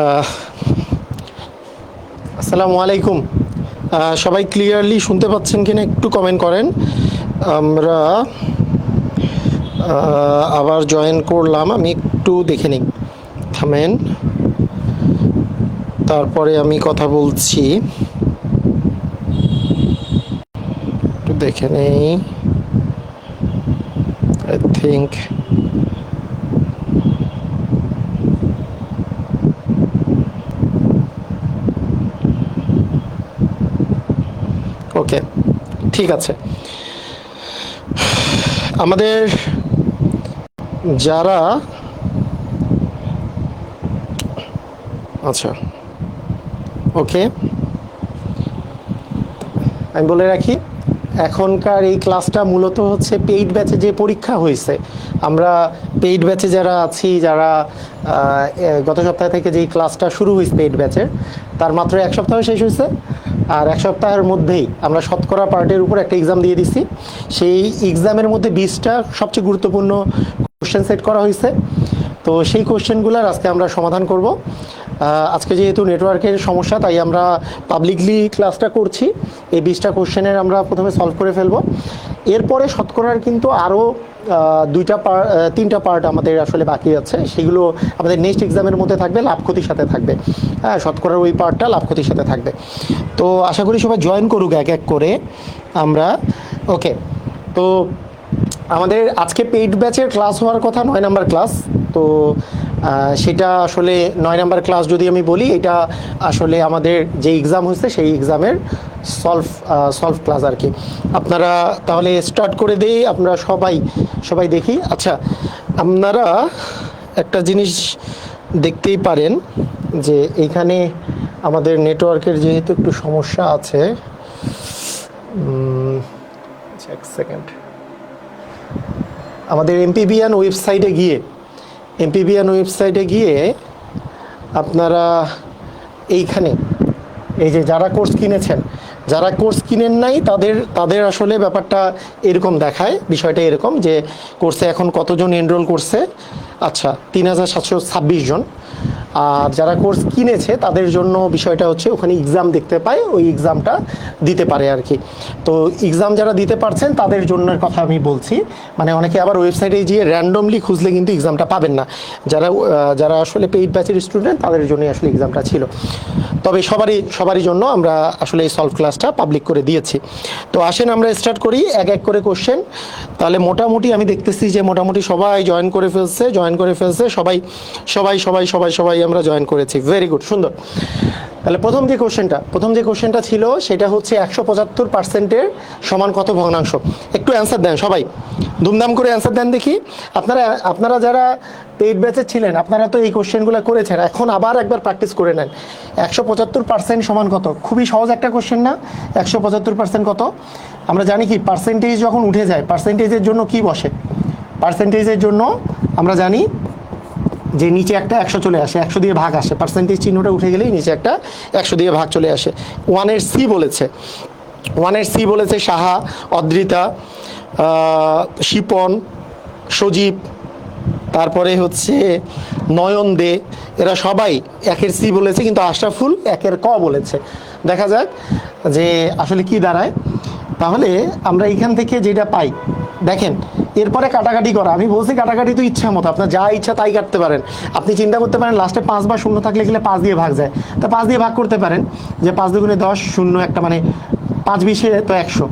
আহ, আসসালামু আলাইকুম। সবাই ক্লিয়ারলি শুনতে পাচ্ছেন কিনা একটু কমেন্ট করেন। আমরা আবার জয়েন করলাম, আমি একটু দেখে নিই, থামেন, তারপরে আমি কথা বলছি, একটু দেখে নেই। আই থিঙ্ক ওকে, ঠিক আছে। আমাদের যারা, আচ্ছা, ওকে, আমি বলে রাখি, এখনকার এই ক্লাসটা মূলত হচ্ছে পেইড ব্যাচে যে পরীক্ষা হয়েছে, আমরা পেইড ব্যাচে যারা আছি, যারা গত সপ্তাহ থেকে যেই ক্লাসটা শুরু হয়েছে পেইড ব্যাচের, তার মাত্র এক সপ্তাহ শেষ হয়েছে। আর এক সপ্তাহের মধ্যেই আমরা শতকরা পার্টের উপর একটা এক্সাম দিয়ে দিছি। সেই এক্সামের মধ্যে 20টা সবচেয়ে গুরুত্বপূর্ণ কোশ্চেন সেট করা হয়েছে। তো সেই কোশ্চেনগুলোর আজকে আমরা সমাধান করব। আজকে যেহেতু নেটওয়ার্কের সমস্যা, তাই আমরা পাবলিকলি ক্লাসটা করছি। এই 20টা কোশ্চেনের আমরা প্রথমে সলভ করে ফেলবো। এরপরে শতকরার কিন্তু আরও তিনটা পার্ট আমাদের আসলে বাকি আছে, সেগুলো আমাদের নেক্সট এক্সামের মধ্যে থাকবে, লাভ ক্ষতির সাথে থাকবে। হ্যাঁ, শতকরার ওই পার্টটা লাভ ক্ষতির সাথে থাকবে। তো আশা করি সবাই জয়েন করুক এক এক করে আমরা। ওকে, তো আমাদের আজকে পেইড ব্যাচের ক্লাস হওয়ার কথা 9 নাম্বার ক্লাস। তো সেটা আসলে 9 নাম্বার ক্লাস যদি আমি বলি, এটা আসলে আমাদের যে এক্সাম হয়েছে সেই এক্সামের সলভ ক্লাস আর কি। আপনারা তাহলে স্টার্ট করে দিই, আপনারা সবাই দেখি। আচ্ছা, আপনারা একটা জিনিস দেখতেই পারেন যে এইখানে আমাদের নেটওয়ার্কের যেহেতু একটু সমস্যা আছে, এক সেকেন্ড, আমাদের এমপিবিএন ওয়েবসাইটে গিয়ে আপনারা এইখানে এই যে যারা কোর্স কিনেছেন, যারা কোর্স কিনেন নাই তাদের আসলে ব্যাপারটা এরকম দেখায়, বিষয়টা এরকম যে কোর্সে এখন কতজন এনরোল করছে। আচ্ছা, 3726 জন। আর যারা কোর্স কিনেছে তাদের জন্য বিষয়টা হচ্ছে ওখানে এক্সাম দেখতে পায়, ওই এক্সামটা দিতে পারে আর কি। তো এক্সাম যারা দিতে পারছেন তাদের জন্য কথা আমি বলছি। মানে অনেকে আবার ওয়েবসাইটে গিয়ে র্যান্ডমলি খুঁজলে কিন্তু এক্সামটা পাবেন না। যারা আসলে পেইড ব্যাচের স্টুডেন্ট তাদের জন্যই আসলে এক্সামটা ছিল। তবে সবারই জন্য আমরা আসলে এই সলভ ক্লাসটা পাবলিক করে দিয়েছি। তো আসেন আমরা স্টার্ট করি এক এক করে কোশ্চেন। তাহলে মোটামুটি আমি দেখতেছি যে মোটামুটি সবাই জয়েন করে ফেলছে, সবাই আমরা জয়েন করেছি। ভেরি গুড, সুন্দর। তাহলে প্রথম যে কোশ্চেনটা ছিল সেটা হচ্ছে 175%-এর সমান কত ভগ্নাংশ। একটু অ্যান্সার দেন সবাই, ধুমধাম করে অ্যান্সার দেন দেখি। আপনারা যারা পেইড ব্যাচে ছিলেন আপনারা তো এই কোশ্চেনগুলো করেছেন, এখন আবার একবার প্র্যাকটিস করে নেন। 175% সমান কত? খুবই সহজ একটা কোশ্চেন না? 175% কত? আমরা জানি কি, পার্সেন্টেজ যখন উঠে যায়, পার্সেন্টেজের জন্য কি বসে? পার্সেন্টেজের জন্য আমরা জানি যে নিচে একটা 100 চলে আসে, 100 দিয়ে ভাগ আসে, পার্সেন্টেজ চিহ্নটা উঠে গেলেই নিচে একটা 100 দিয়ে ভাগ চলে আসে। 1-এর সি বলেছে সাহা, অদ্রিতা, শিপন, সজীব, তারপরে হচ্ছে নয়ন দে, এরা সবাই 1-এর সি বলেছে, কিন্তু আশরাফুল 1-এর ক বলেছে। দেখা যাক যে আসলে কি দাঁড়ায়। তাহলে আমরা এইখান থেকে যেটা পাই, দেখেন, এরপরে কাটাকাটি করা, আমি বলছি কাটাকাটি তো ইচ্ছা মতো, আপনার যা ইচ্ছা তাই কাটতে পারেন। আপনি চিন্তা করতে পারেন লাস্টে 5 বা 0 থাকলে গেলে 5 দিয়ে ভাগ যায়, তা 5 দিয়ে ভাগ করতে পারেন, যে 5 দুগুণে 10, 0 একটা, মানে 5 20 তো 100।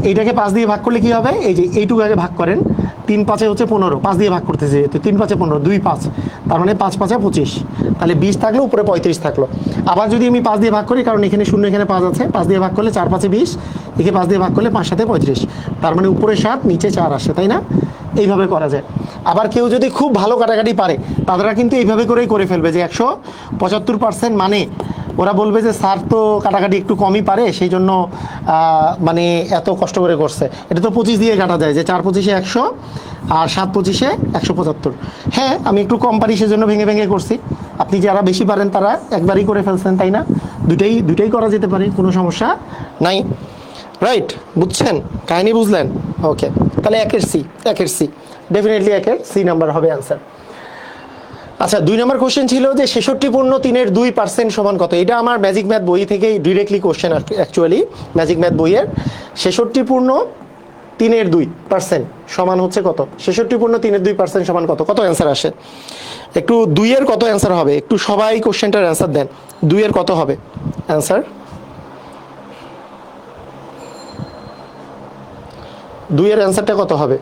এইটাকে 5 দিয়ে ভাগ করলে কি হবে? এই যে এইটুকু আগে ভাগ করেন, 3 5-এ হচ্ছে 15, 5 দিয়ে ভাগ করতেছে যেহেতু, 3 5-এ 15, 2 5, তার মানে 5 5-এ 25, তাহলে 20 থাকলো, উপরে 35 থাকলো। আবার যদি আমি 5 দিয়ে ভাগ করি, কারণ এখানে 0 এখানে 5 আছে, 5 দিয়ে ভাগ করলে 4 5-এ 20, একে 5 দিয়ে ভাগ করলে 5 7-এ 35, তার মানে উপরে 7 নিচে 4 আসে, তাই না? এইভাবে করা যায়। আবার কেউ যদি খুব ভালো কাটাকাটি পারে তারা কিন্তু এইভাবে করেই করে ফেলবে, যে 175% মানে ওরা বলবে যে স্যার তো কাটাকাটি একটু কমই পারে, সেই জন্য মানে এত কষ্ট করে করছে। এটা তো 25 দিয়ে কাটা যায়, যে 4 25-এ 100 আর 7 25-এ 175। হ্যাঁ, আমি একটু কম পারি সেজন্য ভেঙে ভেঙে করছি। আপনি যারা বেশি পারেন তারা একবারই করে ফেলছেন, তাই না? দুইটাই করা যেতে পারে, কোনো সমস্যা নাই। রাইট, বুঝছেন? কাহিনী বুঝলেন? ওকে, তাহলে 1-এর সি, ডেফিনেটলি 1-এর সি নাম্বার হবে অ্যান্সার। আচ্ছা 2 নম্বর কোশ্চেন ছিল যে 66/3 সমান কত। এটা আমার ম্যাজিক ম্যাথ বই থেকেই directly question actually, magic math বইয়ের। 66/3 সমান হচ্ছে কত? 66/3 সমান কত? কত অ্যান্সার আসে? একটু 2 এর কত অ্যান্সার হবে? একটু সবাই কোশ্চেনটার অ্যান্সার দেন। 2 এর কত হবে অ্যান্সার? 2 এর অ্যান্সারটা কত হবে?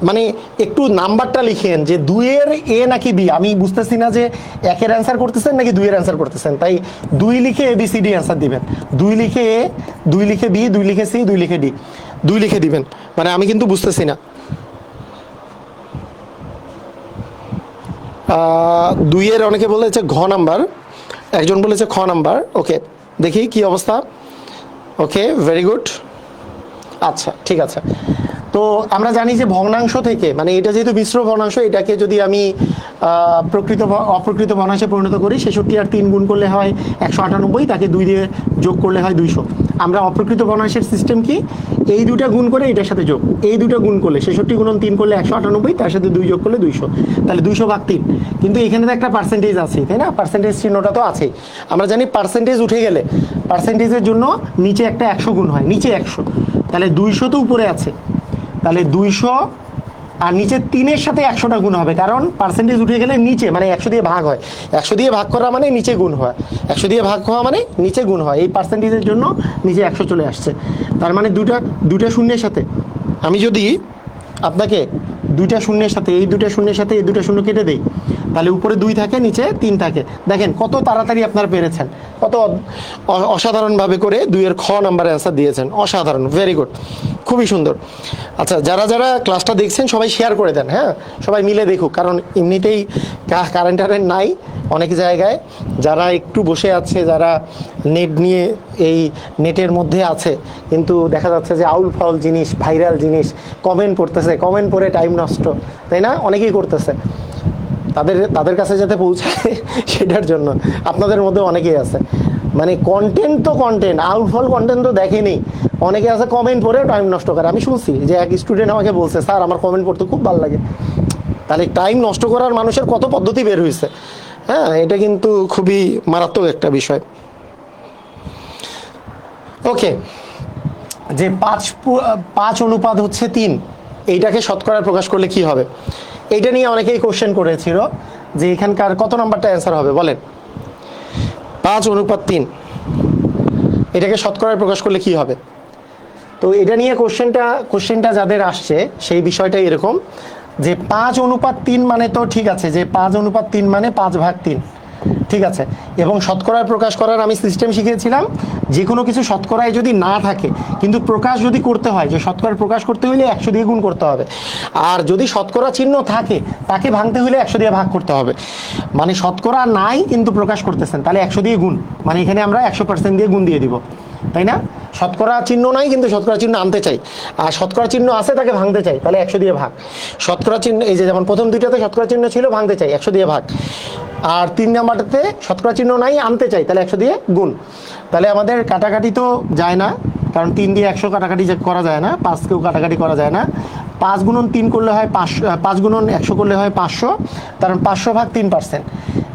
মানে একটু নাম্বারটা লিখেন যে 2 এর এ নাকি বি। আমি বুঝতেছি না যে 1 এর অ্যান্সার করতেছেন নাকি 2 এর অ্যান্সার করতেছেন, তাই 2 লিখে A B C D answer দিবেন। 2 লিখে এ, 2 লিখে বি, 2 লিখে সি, 2 লিখে ডি, 2 লিখে দিবেন। মানে আমি কিন্তু বুঝতেছি না। 2 এর অনেকে বলেছে ঘ নাম্বার, একজন বলেছে খ নাম্বার। ওকে দেখি কি অবস্থা। Okay very good. আচ্ছা ঠিক আছে। তো আমরা জানি যে ভগ্নাংশ থেকে, মানে এটা যেহেতু মিশ্র ভগ্নাংশ, এটাকে যদি আমি অপ্রকৃত ভগ্নাংশে পরিণত করি, 66 আর 3 গুণ করলে হয় 198, তাকে 2 দিয়ে যোগ করলে হয় 200। আমরা অপ্রকৃত ভগ্নাংশের সিস্টেম কি, এই দুটা গুণ করে এটার সাথে যোগ, এই দুটো গুণ করলে 66 গুণন 3 করলে 198, তার সাথে 2 যোগ করলে 200, তাহলে 200/3। কিন্তু এখানে তো একটা পার্সেন্টেজ আছে, তাই না? পার্সেন্টেজ চিহ্নটা তো আছেই। আমরা জানি পার্সেন্টেজ উঠে গেলে পার্সেন্টেজের জন্য নিচে একটা 100 গুণ হয়, নিচে 100, তাহলে 200 তো উপরে আছে, তাহলে 200 আর নিচে 3-এর সাথে 100টা গুণ হবে, কারণ পার্সেন্টেজ উঠে গেলে নিচে মানে 100 দিয়ে ভাগ হয়। 100 দিয়ে ভাগ করা মানে নিচে গুণ হয়, 100 দিয়ে ভাগ হওয়া মানে নিচে গুণ হয়। এই পার্সেন্টেজের জন্য নিচে 100 চলে আসছে। তার মানে দুটা শূন্যের সাথে আমি যদি আপনাকে দুইটা শূন্যের সাথে, এই দুটা শূন্যের সাথে এই দুটা শূন্য কেটে দেই, তাহলে উপরে 2 থাকে, নিচে 3 থাকে। দেখেন কত তাড়াতাড়ি আপনারা পেরেছেন, কত অসাধারণভাবে করে 2 এর খ নাম্বার অ্যান্সার দিয়েছেন। অসাধারণ, ভেরি গুড, খুবই সুন্দর। আচ্ছা যারা যারা ক্লাসটা দেখছেন সবাই শেয়ার করে দেন, হ্যাঁ সবাই মিলে দেখুক, কারণ এমনিতেই কারেন্ট নাই অনেক জায়গায়। যারা একটু বসে আছে, যারা নেট নিয়ে এই নেটের মধ্যে আছে, কিন্তু দেখা যাচ্ছে যে আউল ফাউল জিনিস, ভাইরাল জিনিস কমেন্ট পড়তেছে, কমেন্ট পড়ে টাইম নষ্ট, তাই না? অনেকেই করতেছে। তাদের কাছে যাতে পৌঁছায় সেটার জন্য আপনাদের মধ্যে অনেকেই আছে। মানে কন্টেন্ট তো কন্টেন্ট, আউল ফাউল কন্টেন্ট তো দেখেনি। অনেকে আছে কমেন্ট পড়ে টাইম নষ্ট করে। আমি শুনছি যে এক স্টুডেন্ট আমাকে বলছে, স্যার আমার কমেন্ট পড়তে খুব ভালো লাগে। তাহলে টাইম নষ্ট করার মানুষের কত পদ্ধতি বের হয়েছে। হ্যাঁ এটা কিন্তু খুবই মারাত্মক একটা বিষয়। ওকে, যে 5:3 এইটাকে শতকরায় প্রকাশ করলে কি হবে, এইটা নিয়ে অনেকেই কোশ্চেন করেছিল যে এখানকার কত নাম্বারটা অ্যান্সার হবে বলেন। 5:3 এটাকে শতকরায় প্রকাশ করলে কি হবে। তো এটা নিয়ে কোশ্চেনটা যাদের আসছে সেই বিষয়টা এরকম যে 5:3 মানে তো ঠিক আছে, যে 5:3 মানে 5/3, ঠিক আছে। এবং শতকরায় প্রকাশ করার আমি সিস্টেম শিখিয়েছিলাম, যে কোনো কিছু শতকরায় যদি না থাকে কিন্তু প্রকাশ যদি করতে হয়, যে শতকরা প্রকাশ করতে হলে 100 দিয়ে গুণ করতে হবে। আর যদি শতকরা চিহ্ন থাকে তাকে ভাঙতে হলে 100 দিয়ে ভাগ করতে হবে। মানে শতকরা নাই কিন্তু প্রকাশ করতেছেন, তাহলে 100 দিয়ে গুণ, মানে এখানে আমরা 100% দিয়ে গুণ দিয়ে দিব, তাই না? শতকরা চিহ্ন নাই কিন্তু শতকরা চিহ্ন আনতে চাই, আর শতকরা চিহ্ন আছে তাকে ভাঙতে চাই, তাহলে 100 দিয়ে ভাগ। শতকরা চিহ্ন এই যে যেমন প্রথম দুইটাতে শতকরা চিহ্ন ছিল, ভাঙতে চাই, 100 দিয়ে ভাগ। আর 3 নাম্বারটাতে শতকরা চিহ্ন নাই, আনতে চাই, তাহলে 100 দিয়ে গুণ। তাহলে আমাদের কাটাকাটি তো যায় না, কারণ 3 দিয়ে 100 কাটাকাটি করা যায় না, 5কেও কাটাকাটি করা যায় না। 5x3 করলে হয় 500, 5x100 করলে হয় 500, কারণ 500/3%।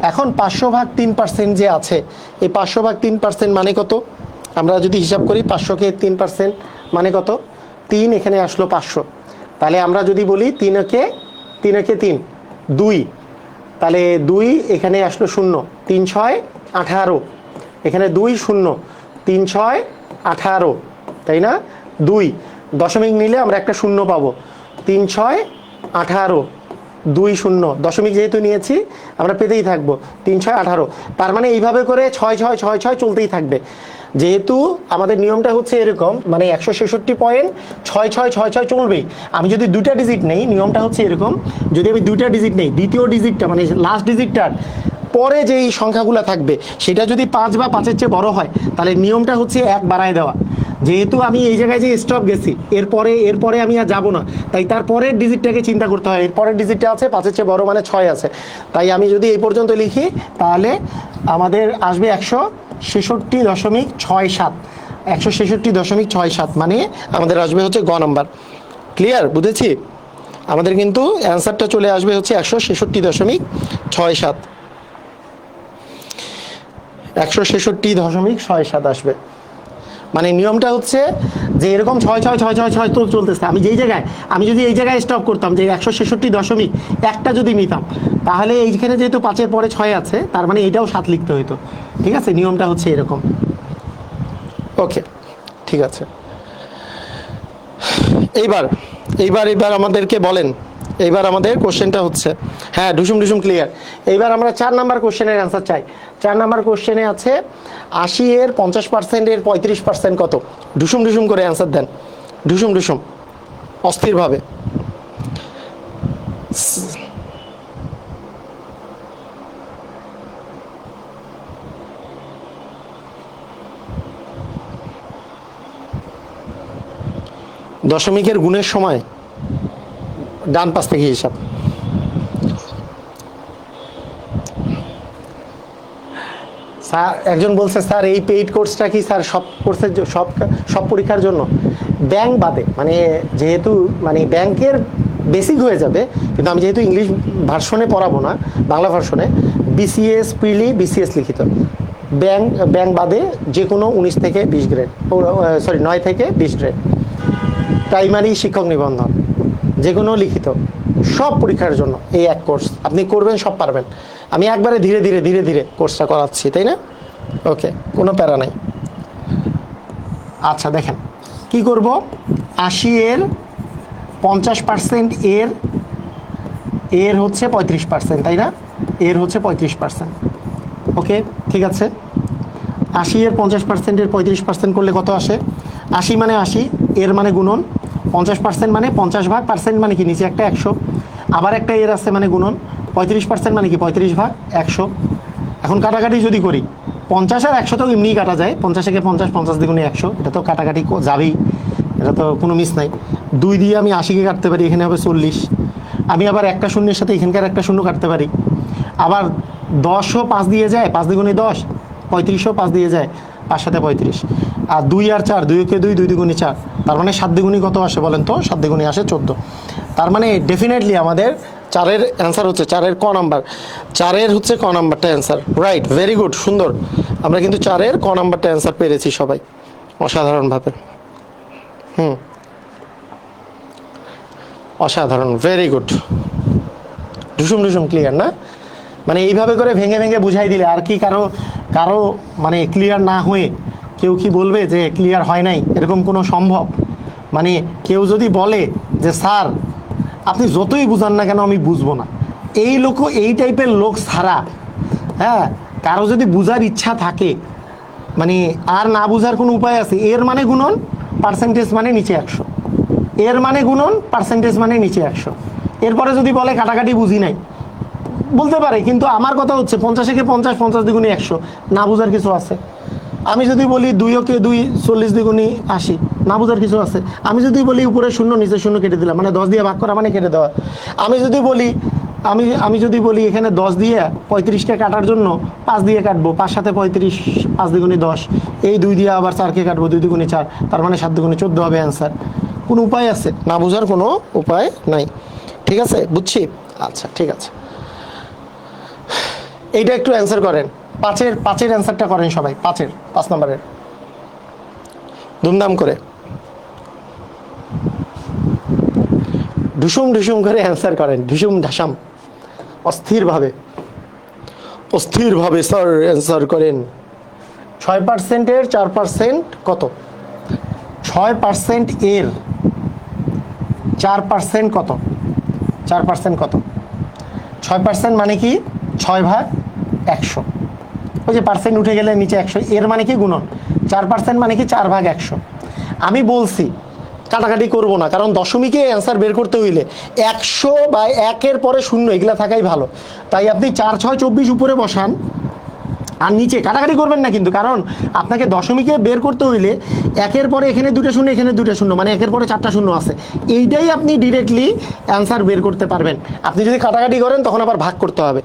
এখন 500/3% যে আছে, এই 500/3% মানে কত? আমরা যদি হিসাব করি 500-কে 3% মানে কত? 3, এখানে আসলো 500। তাহলে আমরা যদি বলি 3-কে 3, 2, তাহলে 2 এখানে আসলো 0, 3 6 18, এখানে 2 0, 3 6 18, তাই না? 2 দশমিক নিলে আমরা একটা 0 পাবো, 3 6 18, 2 0, দশমিক যেহেতু নিয়েছি আমরা পেতেই থাকবো 3 6 18। তার মানে এইভাবে করে 6 6 6 6 চলতেই থাকবে। যেহেতু আমাদের নিয়মটা হচ্ছে এরকম, মানে 166.6666 চলবেই। আমি যদি 2টা ডিজিট নেই, নিয়মটা হচ্ছে এরকম, যদি আমি 2টা ডিজিট নেই, দ্বিতীয় ডিজিটটা মানে লাস্ট ডিজিটটার পরে যেই সংখ্যাগুলো থাকবে সেটা যদি 5 বা 5-এর চেয়ে বড় হয়, তাহলে নিয়মটা হচ্ছে 1 বাড়ায় দেওয়া। যেহেতু আমি এই জায়গায় যে স্টপ গেছি, এরপরে আমি আর যাবো না, তাই তার পরের ডিজিটটাকে চিন্তা করতে হয়। এর পরের ডিজিটটা আছে 5-এর চেয়ে বড়, মানে 6 আছে। তাই আমি যদি এই পর্যন্ত লিখি তাহলে আমাদের আসবে 166.67, 166.67, মানে আমাদের আসবে হচ্ছে গ নাম্বার। ক্লিয়ার? বুঝেছি? আমাদের কিন্তু অ্যান্সারটা চলে আসবে হচ্ছে 166.67, 166.67 আসবে। মানে নিয়মটা হচ্ছে যে এরকম 6 তো চলতেছে, আমি যেই জায়গায়, আমি যদি এই জায়গায় স্টপ করতাম যে 166.1টা যদি নিতাম, তাহলে এইখানে যেহেতু 5-এর পরে 6 আছে, তার মানে এটাও 7 লিখতে হইতো। ঠিক আছে, নিয়মটা হচ্ছে এরকম। ওকে, ঠিক আছে। এইবার এইবার এইবার আমাদেরকে বলেন, এইবার আমাদের কোশ্চেনটা হচ্ছে, হ্যাঁ ঢুসুম ঢুসুম ক্লিয়ার। এইবার আমরা 4 নাম্বার কোশ্চেনের অ্যান্সার চাই। 4 নাম্বার কোশ্চেনে আছে 80 এর 50% এর 35% কত? ঢুসুম ঢুসুম করে অ্যান্সার দেন, ঢুসুম ঢুসুম, অস্থিরভাবে। দশমিকের গুণের সময় ডান পাশ থেকে হিসাব। স্যার একজন বলছে স্যার এই পেইড কোর্সটা কি স্যার সব কোর্সের সব পরীক্ষার জন্য? ব্যাংক বাদে, মানে যেহেতু মানে ব্যাংকের বেসিক হয়ে যাবে, কিন্তু আমি যেহেতু ইংলিশ ভার্সনে পড়াবো না, বাংলা ভার্সনে, বিসিএস প্রিলি, বিসিএস লিখিত, ব্যাংক বাদে যে কোনো 19 থেকে 20 গ্রেড, সরি 9 থেকে 20 গ্রেড, প্রাইমারি শিক্ষক নিবন্ধন, যে কোনো লিখিত, সব পরীক্ষার জন্য এই এক কোর্স আপনি করবেন, সব পারবেন। আমি একবারে ধীরে ধীরে ধীরে ধীরে কোর্সটা করাচ্ছি, তাই না? ওকে, কোনো প্যারা নাই। আচ্ছা দেখেন কি করব, 80 এর 50% এর হচ্ছে 35%, তাই না? এর হচ্ছে 35%। ওকে, ঠিক আছে। 80 এর 50% এর 35% করলে কত আসে? 80 মানে 80, এর মানে গুণন, 50% মানে 50 ভাগ, পার্সেন্ট মানে কি নিচে একটা 100, আবার একটা এর আছে মানে গুণন, 35% মানে কি 35 ভাগ 100। এখন কাটাকাটি যদি করি, 50 আর 100 তো এমনিই কাটা যায়, 50 থেকে 50, 50 দ্বিগুণে 100, এটা তো কাটাকাটি যাবেই, এটা তো কোনো মিস নাই। 2 দিয়ে আমি 80কে কাটতে পারি, এখানে হবে 40। আমি আবার একটা শূন্যের সাথে এখানকার একটা শূন্য কাটতে পারি। আবার 10ও 5 দিয়ে যায়, 5 দ্বিগুণে 10, 35ও 5 দিয়ে যায়, 5 সাথে 35। আর 2 আর 4, 2 কে 2, 2 দ্বিগুণে 4, তার মানে 7 দ্বিগুণে কত আসে বলেন তো? 7 দ্বিগুণে আসে 14। তার মানে ডেফিনেটলি আমাদের 4-এর অ্যান্সার হচ্ছে, 4-এর ক নাম্বার, 4-এর হচ্ছে ক নাম্বারটা অ্যান্সার। রাইট, ভেরি গুড, সুন্দর। আমরা কিন্তু 4-এর ক নাম্বারটা অ্যান্সার পেরেছি সবাই, অসাধারণভাবে। অসাধারণ, ভেরি গুড। ঢুসুম ঢুসুম ক্লিয়ার না? মানে এইভাবে করে ভেঙে ভেঙে বুঝাই দিলে আর কি কারো কারো মানে ক্লিয়ার না হয়ে কেউ কি বলবে যে ক্লিয়ার হয় নাই? এরকম কোনো সম্ভব? মানে কেউ যদি বলে যে স্যার আপনি যতই বুঝান না কেন আমি বুঝবো না, এই লোক, এই টাইপের লোক ছাড়া, হ্যাঁ, কারো যদি বুঝার ইচ্ছা থাকে, মানে আর না বুঝার কোনো উপায় আছে? এর মানে গুণন, পার্সেন্টেজ মানে নিচে 100, এর মানে গুণন, পার্সেন্টেজ মানে নিচে 100। এরপরে যদি বলে কাটাকাটি বুঝি নাই, বলতে পারে, কিন্তু আমার কথা হচ্ছে 50 কে 50, 50 দ্বিগুণে 100, না বুঝার কিছু আছে? আমি যদি বলি 2 কে 2, 40 দ্বিগুণে 80, না বুঝার কিছু আছে? আমি যদি বলি উপরে শূন্য নিচে শূন্য কেটে দিলাম, মানে 10 দিয়ে ভাগ করা মানে কেটে দেওয়া। আমি যদি বলি আমি যদি বলি এখানে 10 দিয়ে 35কে কাটার জন্য 5 দিয়ে কাটবো, 5 সাথে 35, 5 দ্বিগুণে 10, এই 2 দিয়ে আবার 4কে কাটবো, 2 দ্বিগুণে 4, তার মানে 7 দ্বিগুণে 14 হবে অ্যান্সার। কোনো উপায় আছে? না বোঝার কোনো উপায় নাই। ঠিক আছে, বুঝছি। আচ্ছা ঠিক আছে, এইটা একটু অ্যান্সার করেন। 5-এর অ্যান্সারটা করেন সবাই, 5 নম্বরের, ধুমধাম করে ঢুসুম ঢুসুম করে অ্যান্সার করেন, ঢুসুম ঢাসাম, অস্থিরভাবে স্যার অ্যান্সার করেন। 6% এর 4% কত? 6% এর 4% কত? 4% কত? 6% মানে কি 6 ভাগ 100, ওই যে পার্সেন্ট উঠে গেলে নিচে 100, এর মানে কি গুণন, 4% মানে কি 4 ভাগ 100। আমি বলছি কাটাকাটি করব না, কারণ দশমিকে অ্যান্সার বের করতে হইলে 100 বা 1-এর পরে 0 এগুলা থাকাই ভালো। তাই আপনি 4, 6, 24 উপরে বসান, আর নিচে কাটাকাটি করবেন না কিন্তু, কারণ আপনাকে দশমিকে বের করতে হইলে 1-এর পরে এখানে 2টা শূন্য, এখানে 2টা শূন্য, মানে 1-এর পরে 4টা শূন্য আছে, এইটাই আপনি ডিরেক্টলি অ্যান্সার বের করতে পারবেন। আপনি যদি কাটাকাটি করেন তখন আবার ভাগ করতে হবে।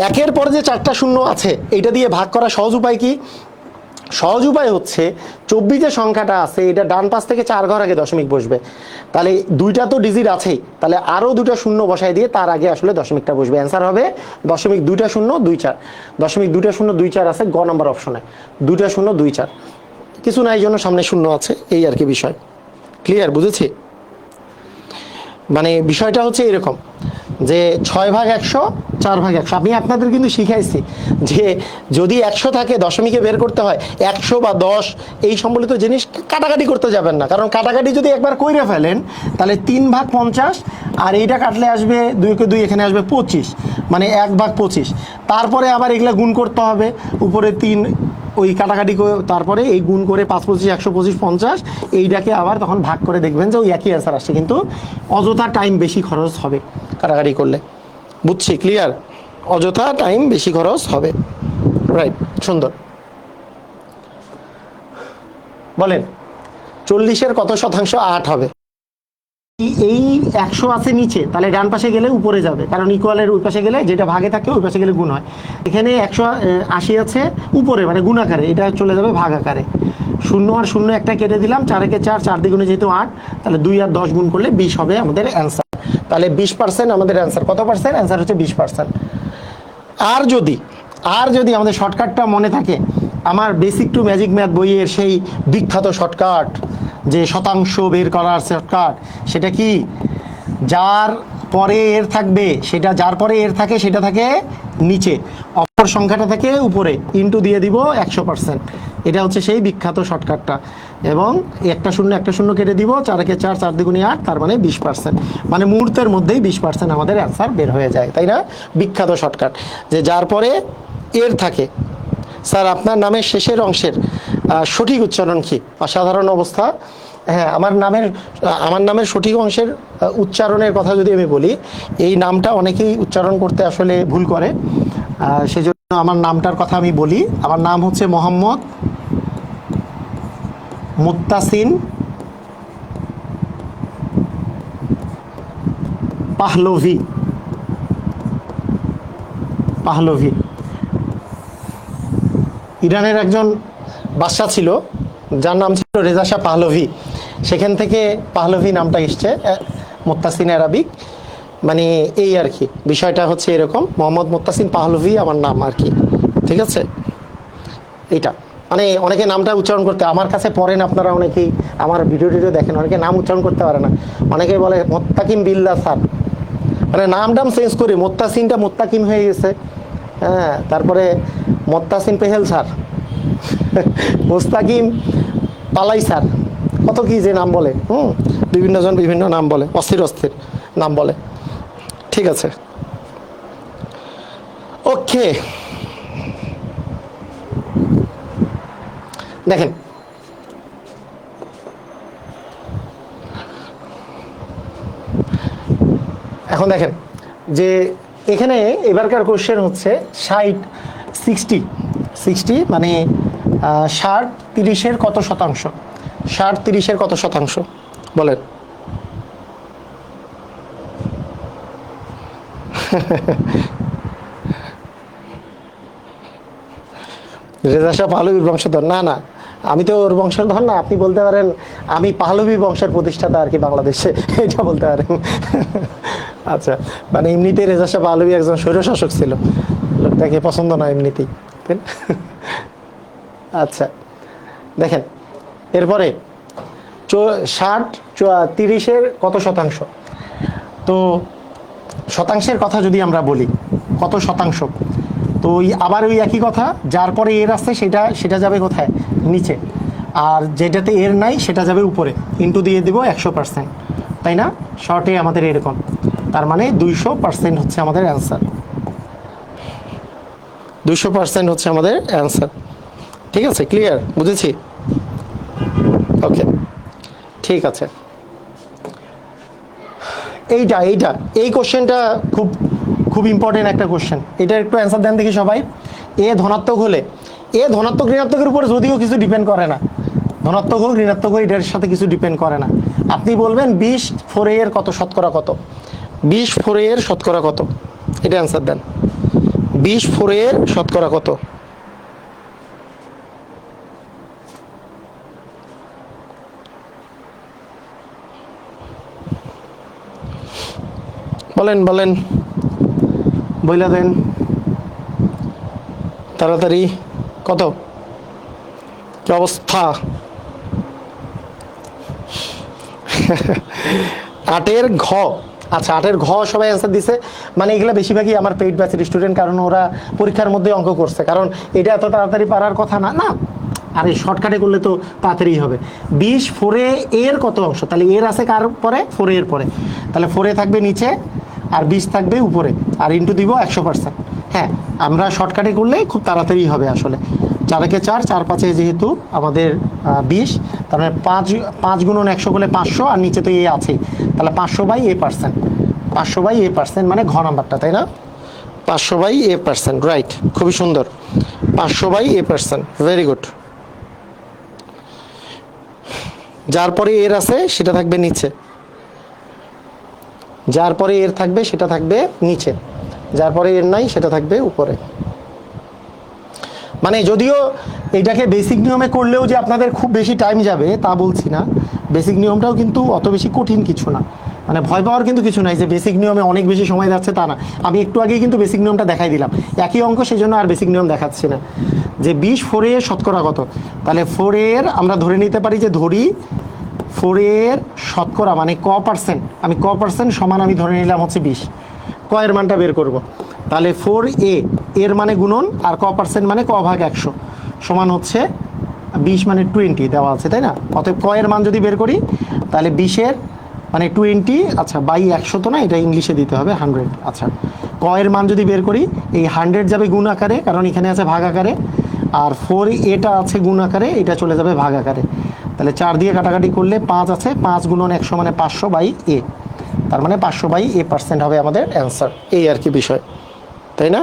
1-এর পরে যে 4টা শূন্য আছে, এইটা দিয়ে ভাগ করা সহজ উপায় কি? সহজ উপায় হচ্ছে 24 যে সংখ্যাটা আছে এটা ডান পাশ থেকে 4 ঘর আগে দশমিক বসবে, তাহলে দুইটা তো ডিজিট আছেই, তাহলে আরও দুটো শূন্য বসাই দিয়ে তার আগে আসলে দশমিকটা বসবে। অ্যান্সার হবে 0.2024। 0.2024 আছে গ নম্বর অপশনে, 2024 কিছু না, এই জন্য সামনে শূন্য আছে, এই আর কি বিষয়। ক্লিয়ার? বুঝেছি? মানে বিষয়টা হচ্ছে এরকম যে 6/100 4/100 আমি আপনাদের কিন্তু শিখাইছি যে যদি 100 থাকে দশমিকে বের করতে হয় 100 বা 10 এই সম্বলিত জিনিস কাটাকাটি করতে যাবেন না, কারণ কাটাকাটি যদি একবার কইরে ফেলেন তাহলে 3/50 আর এইটা কাটলে আসবে 2 কে 2 এখানে আসবে 25, মানে 1/25। তারপরে আবার এগুলা গুণ করতে হবে, উপরে 3 ওই কাটাকাটি করে তারপরে এই গুণ করে 5 25 125 50 এইটাকে আবার তখন ভাগ করে দেখবেন যে ওই একই অ্যান্সার আসছে, কিন্তু অযথা টাইম বেশি খরচ হবে কাটাকাটি করলে। বুঝছি? ক্লিয়ার? অযথা টাইম বেশি খরচ হবে। রাইট, সুন্দর। বলেন 40-এর কত শতাংশ 8 হবে? এই 100 আছে নিচে, তাহলে ডান পাশে গেলে উপরে যাবে, কারণ ইকুয়ালের ওই পাশে গেলে যেটা ভাগে থাকে ওই পাশে গেলে গুণ হয়। এখানে 180 আছে উপরে, মানে গুণ আকারে, এটা চলে যাবে ভাগ আকারে। 0 আর 0 একটা কেটে দিলাম, 4 একে 4, 4 দ্বিগুণে যেহেতু 8, তাহলে 2 আর 10 গুণ করলে 20 হবে আমাদের অ্যান্সার। তাহলে 20% আমাদের অ্যান্সার। কত পার্সেন্ট? অ্যান্সার হচ্ছে 20%। আর যদি আমাদের শর্টকাটটা মনে থাকে, আমার বেসিক টু ম্যাজিক ম্যাথ বইয়ের সেই বিখ্যাত শর্টকাট, যে শতাংশ বের করার শর্টকাট, সেটা কি? যার পরে এর থাকবে সেটা, যার পরে এর থাকে সেটা থাকে নিচে, অপর সংখ্যাটা থাকে উপরে, ইনটু দিয়ে দিব 100%। এটা হচ্ছে সেই বিখ্যাত শর্টকাটটা। এবং একটা শূন্য কেটে দিব, 4 একে 4, 4 দ্বিগুণে 8, তার মানে 20%। মানে মুহূর্তের মধ্যেই 20% আমাদের অ্যান্সার বের হয়ে যায়, তাই না? বিখ্যাত শর্টকাট, যে যার পরে এর থাকে। স্যার আপনার নামের শেষের অংশের সঠিক উচ্চারণ কি? অসাধারণ অবস্থা। হ্যাঁ, আমার নামের সঠিক অংশের উচ্চারণের কথা যদি আমি বলি, এই নামটা অনেকেই উচ্চারণ করতে আসলে ভুল করে, সেজন্য আমার নামটার কথা আমি বলি। আমার নাম হচ্ছে মোহাম্মদ মুত্তাসিন পাহলভি। ইরানের একজন বাদশা ছিল যার নাম ছিল রেজা শাহ পাহলভি, সেখান থেকে পাহলভি নামটা এসছে, মুত্তাসিন আরাবিক, মানে এই আর কি বিষয়টা হচ্ছে এরকম। মোহাম্মদ মুত্তাসিন পাহলভি আমার নাম আর কি, ঠিক আছে? এইটা মানে অনেকে নামটা উচ্চারণ করতে, আমার কাছে পড়েন আপনারা, অনেকেই আমার ভিডিও দেখেন, অনেকে নাম উচ্চারণ করতে পারে না, অনেকে বলে মোত্তাকিম বিল্লাহ স্যার, মানে নাম চেঞ্জ করে মোত্তাসিনটা মোত্তাকিম হয়ে গেছে। হ্যাঁ, তারপরে মোত্তাসিন পেহেল স্যার, মোস্তাকিম পালাই স্যার, কত কি যে নাম বলে। বিভিন্ন জন বিভিন্ন নাম বলে, অস্থির নাম বলে। ঠিক আছে, ওকে। দেখেন এখন দেখেন যে এখানে এবারকার কোশ্চেন হচ্ছে 60 মানে 60 30-এর কত শতাংশ? 60 30-এর কত শতাংশ বলেন? রেজা শাহ পাহলভীর বংশধর? না না, আমি তো ওর বংশধর না। আপনি বলতে পারেন আমি পাহলভী বংশের প্রতিষ্ঠাতা আর কি বাংলাদেশে, এটা বলতে পারেন। আচ্ছা, মানে এমনিতেই রেজা শাহ পাহলভী একজন স্বৈরশাসক ছিল, লোকটাকে পছন্দ না এমনিতেই। আচ্ছা দেখেন, এরপরে 60 30-এর কত শতাংশ? তো শতাংশের কথা যদি আমরা বলি, কত শতাংশ, তো আবার ওই একই কথা, যার পরে এর আসছে সেটা যাবে কোথায়? নিচে, আর যেটাতে এর নাই সেটা যাবে উপরে, ইন্টু দিয়ে দিব 100%, তাই না? শর্টে আমাদের এরকম, তার মানে 200% হচ্ছে আমাদের অ্যান্সার। 200% হচ্ছে আমাদের অ্যান্সার। ঠিক আছে, ক্লিয়ার? বুঝেছি? ওকে, ঠিক আছে। এই কোশ্চেনটা খুব ইম্পর্টেন্ট একটা কোশ্চেন। এটা একটু অ্যান্সার দেন দেখি সবাই। এ ধনাত্মক হলে, ধনাত্মক ঋণাত্মকের উপরে যদিও কিছু ডিপেন্ড করে না, ধনাত্মক হোক ঋণাত্মক হোক এটার সাথে কিছু ডিপেন্ড করে না। আপনি বলবেন 20 এর কত শতকরা কত? 20 এর শতকরা কত? এটা অ্যান্সার দেন। 20 এর শতকরা কত? বলেন বলেন, বইলা দেন তাড়াতাড়ি। কত কি অবস্থা? 8-এর ঘ। আচ্ছা 8-এর ঘ সবাই অ্যান্সার দিছে, মানে এগুলো বেশিরভাগই আমার পেইড ব্যাচের স্টুডেন্ট, কারণ ওরা পরীক্ষার মধ্যে অঙ্ক করছে, কারণ এটা এত তাড়াতাড়ি পারার কথা না। না আর এই শর্টকাটে করলে তো তাড়াতাড়ি হবে। 20 4-এ এর কত অংশ? তাহলে এর আছে কার পরে? 4-এ এর পরে। তাহলে 4-এ থাকবে নিচে আর 20 থাকবে উপরে, আর ইন্টু দিব 100%। হ্যাঁ আমরা শর্টকাটে করলে খুব তাড়াতাড়ি হবে আসলে। 4-একে 4, 4-5-এ যেহেতু আমাদের 20, তার মানে 5 গুণন 100 করলে 500, আর নিচে তো এ আছেই, তাহলে 500/a%। 500/a% মানে ঘ নাম্বারটা, তাই না? 500/a%, রাইট, খুবই সুন্দর। 500/a%, very good. যার পরে এর আছে সেটা থাকবে নিচে, যার পরে এর থাকবে সেটা থাকবে নিচে, যার পরে এর নাই সেটা থাকবে উপরে। মানে যদিও এটাকে বেসিক নিয়মে করলেও যে আপনাদের খুব বেশি টাইম যাবে তা বলছি না, বেসিক নিয়মটাও কিন্তু অত বেশি কঠিন কিছু না, মানে ভয় পাওয়ার কিন্তু কিছু নাই যে বেসিক নিয়মে অনেক বেশি সময় যাচ্ছে তা না। আমি একটু আগেই কিন্তু বেসিক নিয়মটা দেখাই দিলাম, একই অঙ্ক, সেই জন্য আর বেসিক নিয়ম দেখাচ্ছি না। যে 20 4-এর শতকরা কত, তাহলে 4-এর আমরা ধরে নিতে পারি যে ধরি 4-এর শতকরা মানে ক%, আমি ক% সমান আমি ধরে নিলাম হচ্ছে 20, ক এর মানটা বের করব। তাহলে 4a এর মানে গুণন আর ক% মানে ক/100 সমান হচ্ছে 20 মানে 20 দেওয়া আছে, তাই না? অতএব ক এর মান যদি বের করি তাহলে 20-এর মানে 20, আচ্ছা বাই 100 তো না, এটা ইংলিশে দিতে হবে 100। আচ্ছা ক এর মান যদি বের করি, এই 100 যাবে গুণ আকারে, কারণ এখানে আছে ভাগ আকারে, আর 4a আছে গুণ আকারে, এটা চলে যাবে ভাগ আকারে। তাহলে 4 দিয়ে কাটাকাটি করলে 5 আছে, 5 গুণন 100 মানে 500/a, তার মানে 500/a% হবে আমাদের অ্যান্সার। এই আর কি বিষয়, তাই না?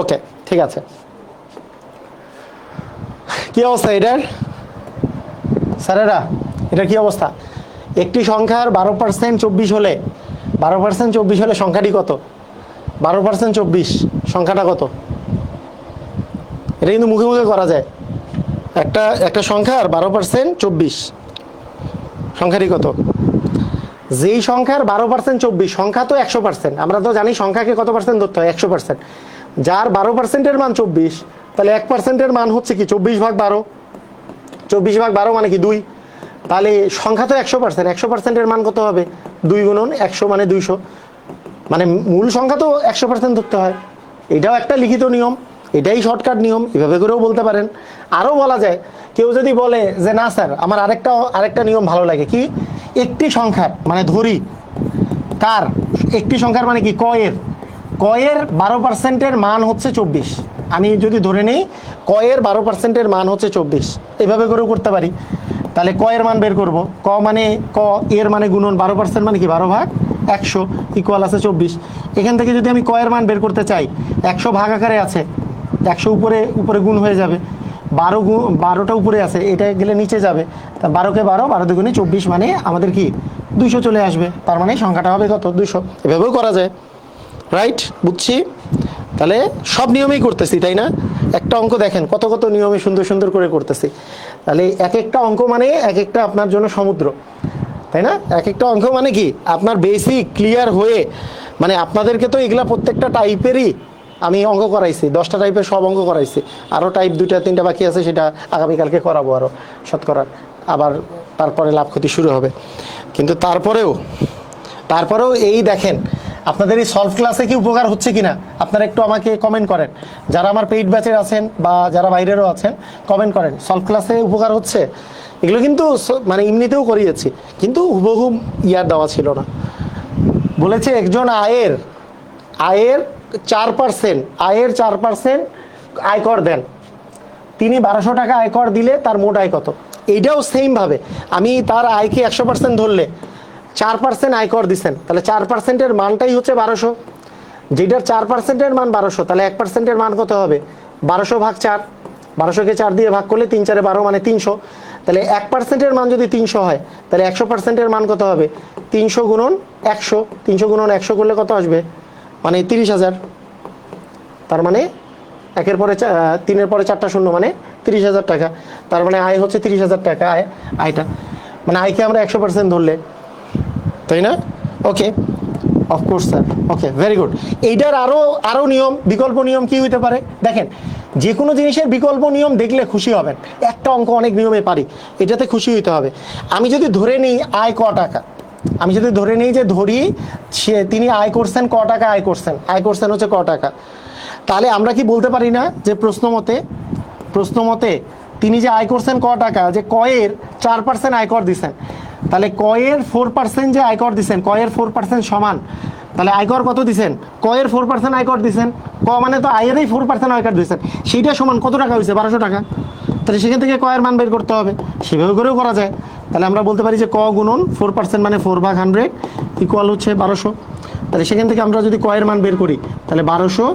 ওকে, ঠিক আছে। কি অবস্থা এটার স্যারেরা? এটা কি অবস্থা? একটি সংখ্যার 12% 24 হলে, 12% 24 হলে সংখ্যাটি কত? 12% 24 সংখ্যাটা কত? এটা কিন্তু মুখে মুখে করা যায়। একটা সংখ্যার 12% 24 সংখ্যাটি কত? যেই সংখ্যার 12% 24, সংখ্যা তো 100%, আমরা তো জানি সংখ্যাকে কত পার্সেন্ট ধরতে হয়? 100%। যার 12%-এর মান 24, তাহলে 1%-এর মান হচ্ছে কি 24/12, 24/12 মানে কি 2। তাহলে সংখ্যা তো 100%, 100%-এর মান কত হবে? 2 গুণন 100 মানে 200, মানে মূল সংখ্যা তো 100% ধরতে হয়। এটাও একটা লিখিত নিয়ম, এটাই শর্টকাট নিয়ম, এভাবে করেও বলতে পারেন। আরও বলা যায়, কেউ যদি বলে যে না স্যার আমার আরেকটা নিয়ম ভালো লাগে, কি? একটি সংখ্যার মানে ধরি কার, একটি সংখ্যার মানে কি ক-এর 12%-এর মান হচ্ছে 24। আমি যদি ধরে নিই ক-এর 12%-এর মান হচ্ছে 24, এভাবে করেও করতে পারি। তাহলে ক-এর মান বের করব, ক মানে ক এর মানে গুণন 12% মানে কি 12/100 ইকুয়াল আছে 24। এখান থেকে যদি আমি ক-এর মান বের করতে চাই, 100 ভাগ আকারে আছে, 100 উপরে গুণ হয়ে যাবে, 12টা উপরে আছে, এটা গেলে নিচে যাবে, তা 12-কে 12, 12 দুগুণে 24 মানে আমাদের কি 200 চলে আসবে, তার মানে সংখ্যাটা হবে কত? 200। এভাবেও করা যায়, রাইট? বুঝছি। তাহলে সব নিয়মেই করতেছি, তাই না? একটা অঙ্ক দেখেন কত কত নিয়মে সুন্দর সুন্দর করে করতেছি। তাহলে এক একটা অঙ্ক মানে এক একটা আপনার জন্য সমুদ্র, তাই না? এক একটা অঙ্ক মানে কি আপনার বেসিক ক্লিয়ার হয়ে, মানে আপনাদেরকে তো এগুলা প্রত্যেকটা টাইপেরই আমি অঙ্ক করাইছি, 10টা টাইপের সব অঙ্ক করাইছি, আরও টাইপ 2টা 3টা বাকি আছে, সেটা আগামীকালকে করাবো আরও শতকরা, আবার তারপরে লাভ ক্ষতি শুরু হবে। কিন্তু তারপরেও এই দেখেন আপনাদের এই সলভ ক্লাসে কি উপকার হচ্ছে কিনা আপনারা একটু আমাকে কমেন্ট করেন। যারা আমার পেইড ব্যাচের আছেন বা যারা বাইরেরও আছেন, কমেন্ট করেন সলভ ক্লাসে উপকার হচ্ছে। এগুলো কিন্তু মানে এমনিতেও করিয়েছি, কিন্তু হুবহু ইয়ার দেওয়া ছিল না। বলেছে একজন আয়ের 4% আয়কর দেন, তিনি 1200 টাকা আয়কর দিলে তার মোট আয় কত? এইটাও সেমভাবে আমি তার আয়কে 100% ধরলে 4% আয়কর দিচ্ছেন, তাহলে 4%-এর মানটাই হচ্ছে 1200, যেটার 4%-এর মান 1200, তাহলে 1%-এর মান কত হবে? 1200/4, 1200-কে 4 দিয়ে ভাগ করলে 3 4 12 মানে 300। তাহলে 1%-এর মান যদি 300 হয়, তাহলে 100%-এর মান কত হবে? 300 গুণন 100, 300 গুণন 100 করলে কত আসবে? মানে 30,000। তার মানে 1-এর পরে 3-এর পরে 4টা শূন্য মানে 30,000 টাকা। তার মানে আয় হচ্ছে 30,000 টাকা, আয়টা মানে আয়কে আমরা 100% ধরলে তাই না? ওকে, অফকোর্স স্যার, ওকে, ভেরি গুড। এইটার আরও নিয়ম, বিকল্প নিয়ম কি হইতে পারে দেখেন। যে কোনো জিনিসের বিকল্প নিয়ম দেখলে খুশি হবেন। একটা অঙ্ক অনেক নিয়মে পারি, এটাতে খুশি হইতে হবে। আমি যদি ধরে নিই আয় ক টাকা, আমি যদি ধরে নিই যে ধরি তিনি আয় করছেন ক টাকা, আয় করছেন হচ্ছে ক টাকা, তাহলে আমরা কি বলতে পারি না যে প্রশ্ন মতে তিনি যে আয় করছেন ক টাকা, যে কয়ের 4% আয়কর দিচ্ছেন, তাহলে কয়ের 4% যে আয়কর দিচ্ছেন, কয়ের 4% সমান, তাহলে আয়কর কত দিচ্ছেন? কয়ের 4% আয়কর দিচ্ছেন, ক মানে তো আয়েরই 4% আয়কর দিচ্ছেন, সেইটা সমান কত টাকা হয়েছে? 1200 টাকা। তাহলে সেখান থেকে কয়ের মান বের করতে হবে, সেভাবে করেও করা যায়। তাহলে আমরা বলতে পারি যে ক গুণন 4% মানে 4/100 ইকুয়াল হচ্ছে 1200। তাহলে সেখান থেকে আমরা যদি কয়ের মান বের করি, তাহলে 1200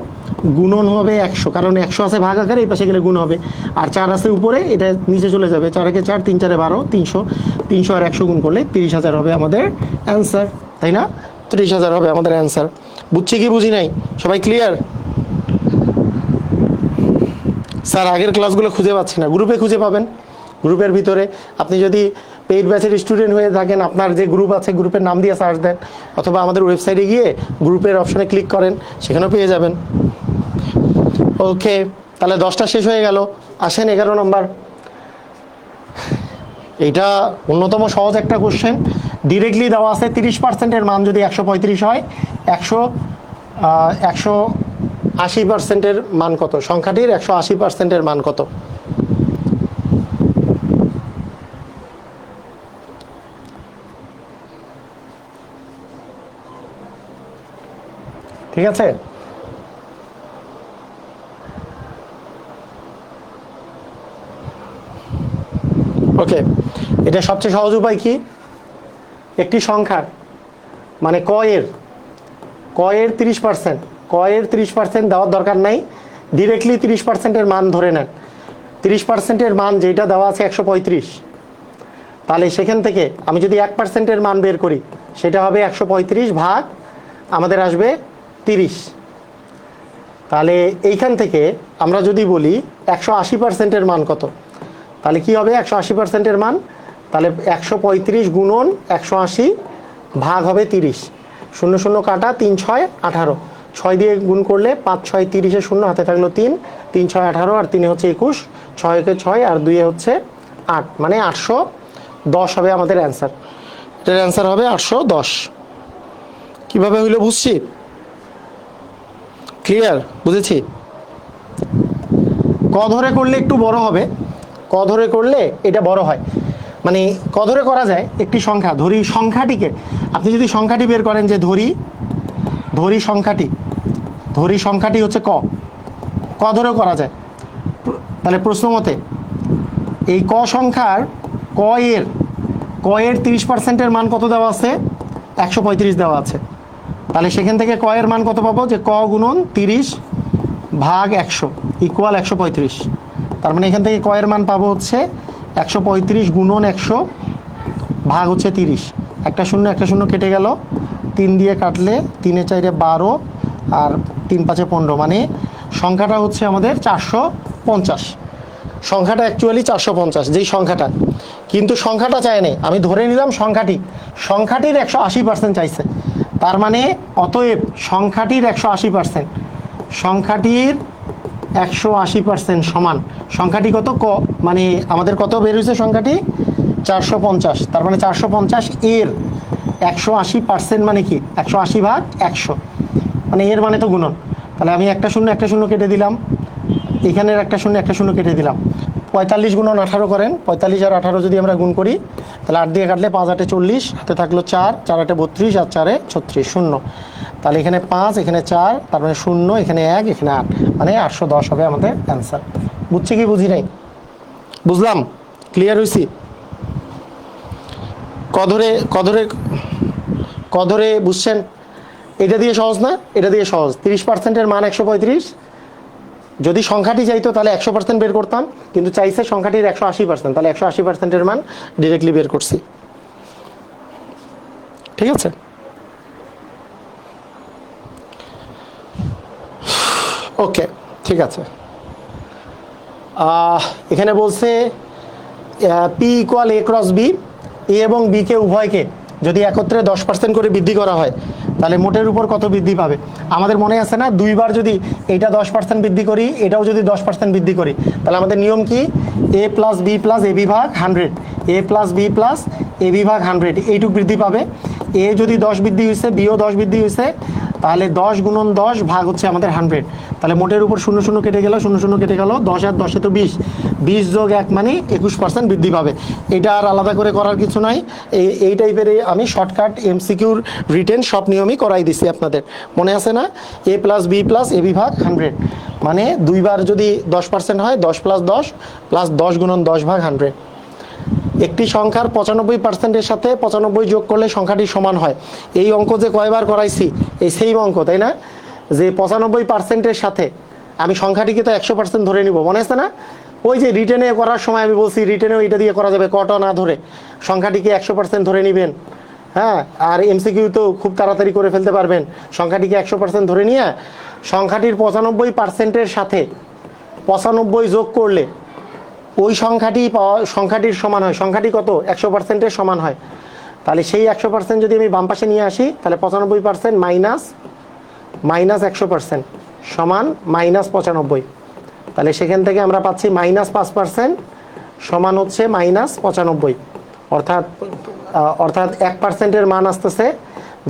গুণন হবে 100, কারণ 100 আছে ভাগ আকারে, এই পাশে গেলে গুণ হবে, আর 4 আছে উপরে, এটা নিচে চলে যাবে, 4 একে 4, 3 4 12, 300, 300 আর 100 গুণ করলে 30,000 হবে আমাদের অ্যান্সার, তাই না? 30,000 হবে আমাদের অ্যান্সার। বুঝছি কি বুঝি নাই? সবাই ক্লিয়ার? স্যার আগের ক্লাসগুলো খুঁজে পাচ্ছি না, গ্রুপে খুঁজে পাবেন। গ্রুপের ভিতরে আপনি যদি পেইড ব্যাচের স্টুডেন্ট হয়ে থাকেন, আপনার যে গ্রুপ আছে গ্রুপের নাম দিয়ে সার্চ দেন, অথবা আমাদের ওয়েবসাইটে গিয়ে গ্রুপের অপশনে ক্লিক করেন, সেখানেও পেয়ে যাবেন। ওকে, তাহলে 10টা শেষ হয়ে গেল। আসেন 11 নম্বর। এইটা অন্যতম সহজ একটা কোশ্চেন, ডিরেক্টলি দেওয়া আছে 30%-এর মান যদি 135 হয়, 180%-এর মান কত? সংখ্যাটির 180%-এর মান কত? ঠিক আছে, ওকে। এটা সবচেয়ে সহজ উপায় কি? একটি সংখ্যার মানে কয়ের 30% দেওয়ার দরকার নাই, ডিরেক্টলি 30%-এর মান ধরে নেন। 30%-এর মান যেটা দেওয়া আছে 135, তাহলে সেখান থেকে আমি যদি 1%-এর মান বের করি, সেটা হবে 135 ভাগ আমাদের আসবে 30। তাহলে এইখান থেকে আমরা যদি বলি 180%-এর মান কত, তাহলে কি হবে 180%-এর মান? তাহলে 135 গুণন 180 ভাগ হবে 30, 0 0 কাটা, 3 6 18, 6 দিয়ে গুণ করলে 5 6 30, 0 হাতে থাকলো 3, 3 6 18, আর 3 হচ্ছে 21, 6 একে 6 আর 2 হচ্ছে 8, মানে 810 হবে আমাদের অ্যান্সার। এটার অ্যান্সার হবে 810। কিভাবে হইলো বুঝছি? ক্লিয়ার? বুঝেছি। ক ধরে করলে একটু বড় হবে, ক ধরে করলে এটা বড় হয়, মানে ক ধরে করা যায় একটি সংখ্যা, ধরি সংখ্যাটিকে, আপনি যদি সংখ্যাটি বের করেন যে ধরি সংখ্যাটি হচ্ছে ক ধরেও করা যায়। তাহলে প্রশ্ন মতে এই ক সংখ্যার কয়ের 30%-এর মান কত দেওয়া আছে? 135 দেওয়া আছে। তাহলে সেখান থেকে কয়ের মান কত পাবো? যে ক গুণন 30 ভাগ 100 ইকুয়াল 135। তার মানে এখান থেকে কয়ের মান পাবো হচ্ছে 135 গুণন 100 ভাগ হচ্ছে 30। একটা শূন্য কেটে গেল, 3 দিয়ে কাটলে 3 এ 4 12 আর 3 5 15, মানে সংখ্যাটা হচ্ছে আমাদের 450। সংখ্যাটা অ্যাকচুয়ালি 450 যেই সংখ্যাটা, কিন্তু সংখ্যাটা চায় নাই, আমি ধরে নিলাম সংখ্যাটির 180% চাইছে। তার মানে অতএব সংখ্যাটির 180%, সংখ্যাটির 180% সমান সংখ্যাটি কত? মানে আমাদের কত বের হয়েছে? সংখ্যাটি 450। তার মানে 450 এর 180% মানে কি? 180 ভাগ 100, মানে এর মানে তো গুণন। তাহলে আমি একটা শূন্য কেটে দিলাম, এখানের একটা শূন্য কেটে দিলাম। 45 গুণন 18 করেন, 45 আর 18 যদি আমরা গুণ করি, তাহলে 8 দিয়ে কাটলে 5 8 40, হাতে থাকলো 4, 4 8 32 আর 4 36, 0। তাহলে এখানে 5, এখানে 4, তার মানে 0, এখানে 1, এখানে 8, মানে 810 হবে আমাদের অ্যান্সার। বুঝছি কি বুঝি নাই? বুঝলাম? ক্লিয়ার হয়েছি? ক ধরে বুঝছেন? এটা দিয়ে সহজ না? এটা দিয়ে সহজ। 30%-এর মান 135, যদি সংখ্যাটি চাইতো তাহলে 100% বের করতাম, কিন্তু চাইছে সংখ্যাটির 180%, তাহলে 180%-এর মান ডিরেক্টলি বের করছি। ঠিক আছে, ওকে, ঠিক আছে। এখানে বলছে পি ইকুয়াল এ ক্রস বি, এ এবং বিকে উভয়কে যদি একত্রে 10% করে বৃদ্ধি করা হয় তাহলে মোটের উপর কত বৃদ্ধি পাবে? আমাদের মনে আছে না, দুইবার যদি এটা 10% বৃদ্ধি করি, এটাও যদি 10% বৃদ্ধি করি, তাহলে আমাদের নিয়ম কি? a plus B plus A B ভাগ 100, a plus B plus A B ভাগ 100, এইটুক বৃদ্ধি পাবে। এ যদি 10 বৃদ্ধি হয়েছে, বিও 10 বৃদ্ধি হয়েছে, তাহলে 10 গুণন 10 ভাগ হচ্ছে আমাদের 100। তাহলে মোটের উপর 0 0 কেটে গেল, 0 0 কেটে গেল, 10 আর 10 তো 20, 20 যোগ 1 মানে 21% বৃদ্ধি পাবে। এটা আর আলাদা করে করার কিছু নাই। এই টাইপের আমি শর্টকাট এমসিকিউর রিটেন সব নিয়মই করাই দিছি আপনাদের, মনে আছে না? a plus B plus A B ভাগ 100, মানে দুইবার যদি 10% হয় 10 প্লাস 10 প্লাস 10 গুণন 10 ভাগ 100। একটি সংখ্যার 95%-এর সাথে 95 যোগ করলে সংখ্যাটি সমান হয়। এই অঙ্ক যে কয়বার করাইছি, এই সেম অঙ্ক, তাই না? যে 95%-এর সাথে আমি সংখ্যাটিকে তো 100% ধরে নিব, মনে আছে না? ওই যে রিটেনে করার সময় আমি বলছি রিটেনেও এটা দিয়ে করা যাবে, কটা না ধরে সংখ্যাটিকে 100% ধরে নেবেন। হ্যাঁ, আর এমসিকিউ তো খুব তাড়াতাড়ি করে ফেলতে পারবেন। সংখ্যাটিকে 100% ধরে নিয়ে সংখ্যাটির 95%-এর সাথে 95 যোগ করলে ওই সংখ্যাটির সমান হয়। সংখ্যাটি কত? 100%-এর সমান হয়। তাহলে সেই 100% যদি আমি বাম পাশে নিয়ে আসি, তাহলে 95% মাইনাস 100% সমান -95। তাহলে সেখান থেকে আমরা পাচ্ছি -5% সমান হচ্ছে -95। অর্থাৎ 1%-এর মান আসতেছে,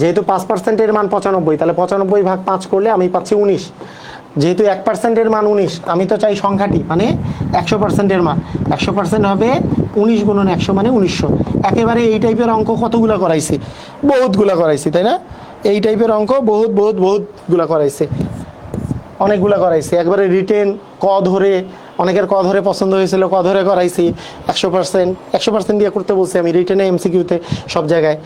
যেহেতু 5%-এর মান 95, তাহলে 95 ভাগ 5 করলে আমি পাচ্ছি 19। যেহেতু 1%-এর মান 19, আমি তো চাই সংখ্যাটি মানে 100%-এর মান। 100% হবে 19 গুণন 100 মানে 1900। একেবারে এই টাইপের অঙ্ক কতগুলো করাইছি? বহুতগুলো করাইছি, তাই না? এই টাইপের অঙ্ক বহুতগুলো করাইছি, অনেকগুলো করাইছি। একবারে রিটেন ক ধরে, অনেকের ক ধরে পছন্দ হয়েছিল, ক ধরে করাইছি। 100% দিয়ে করতে বলছি আমি রিটেনে, এমসিকিউতে, সব জায়গায়।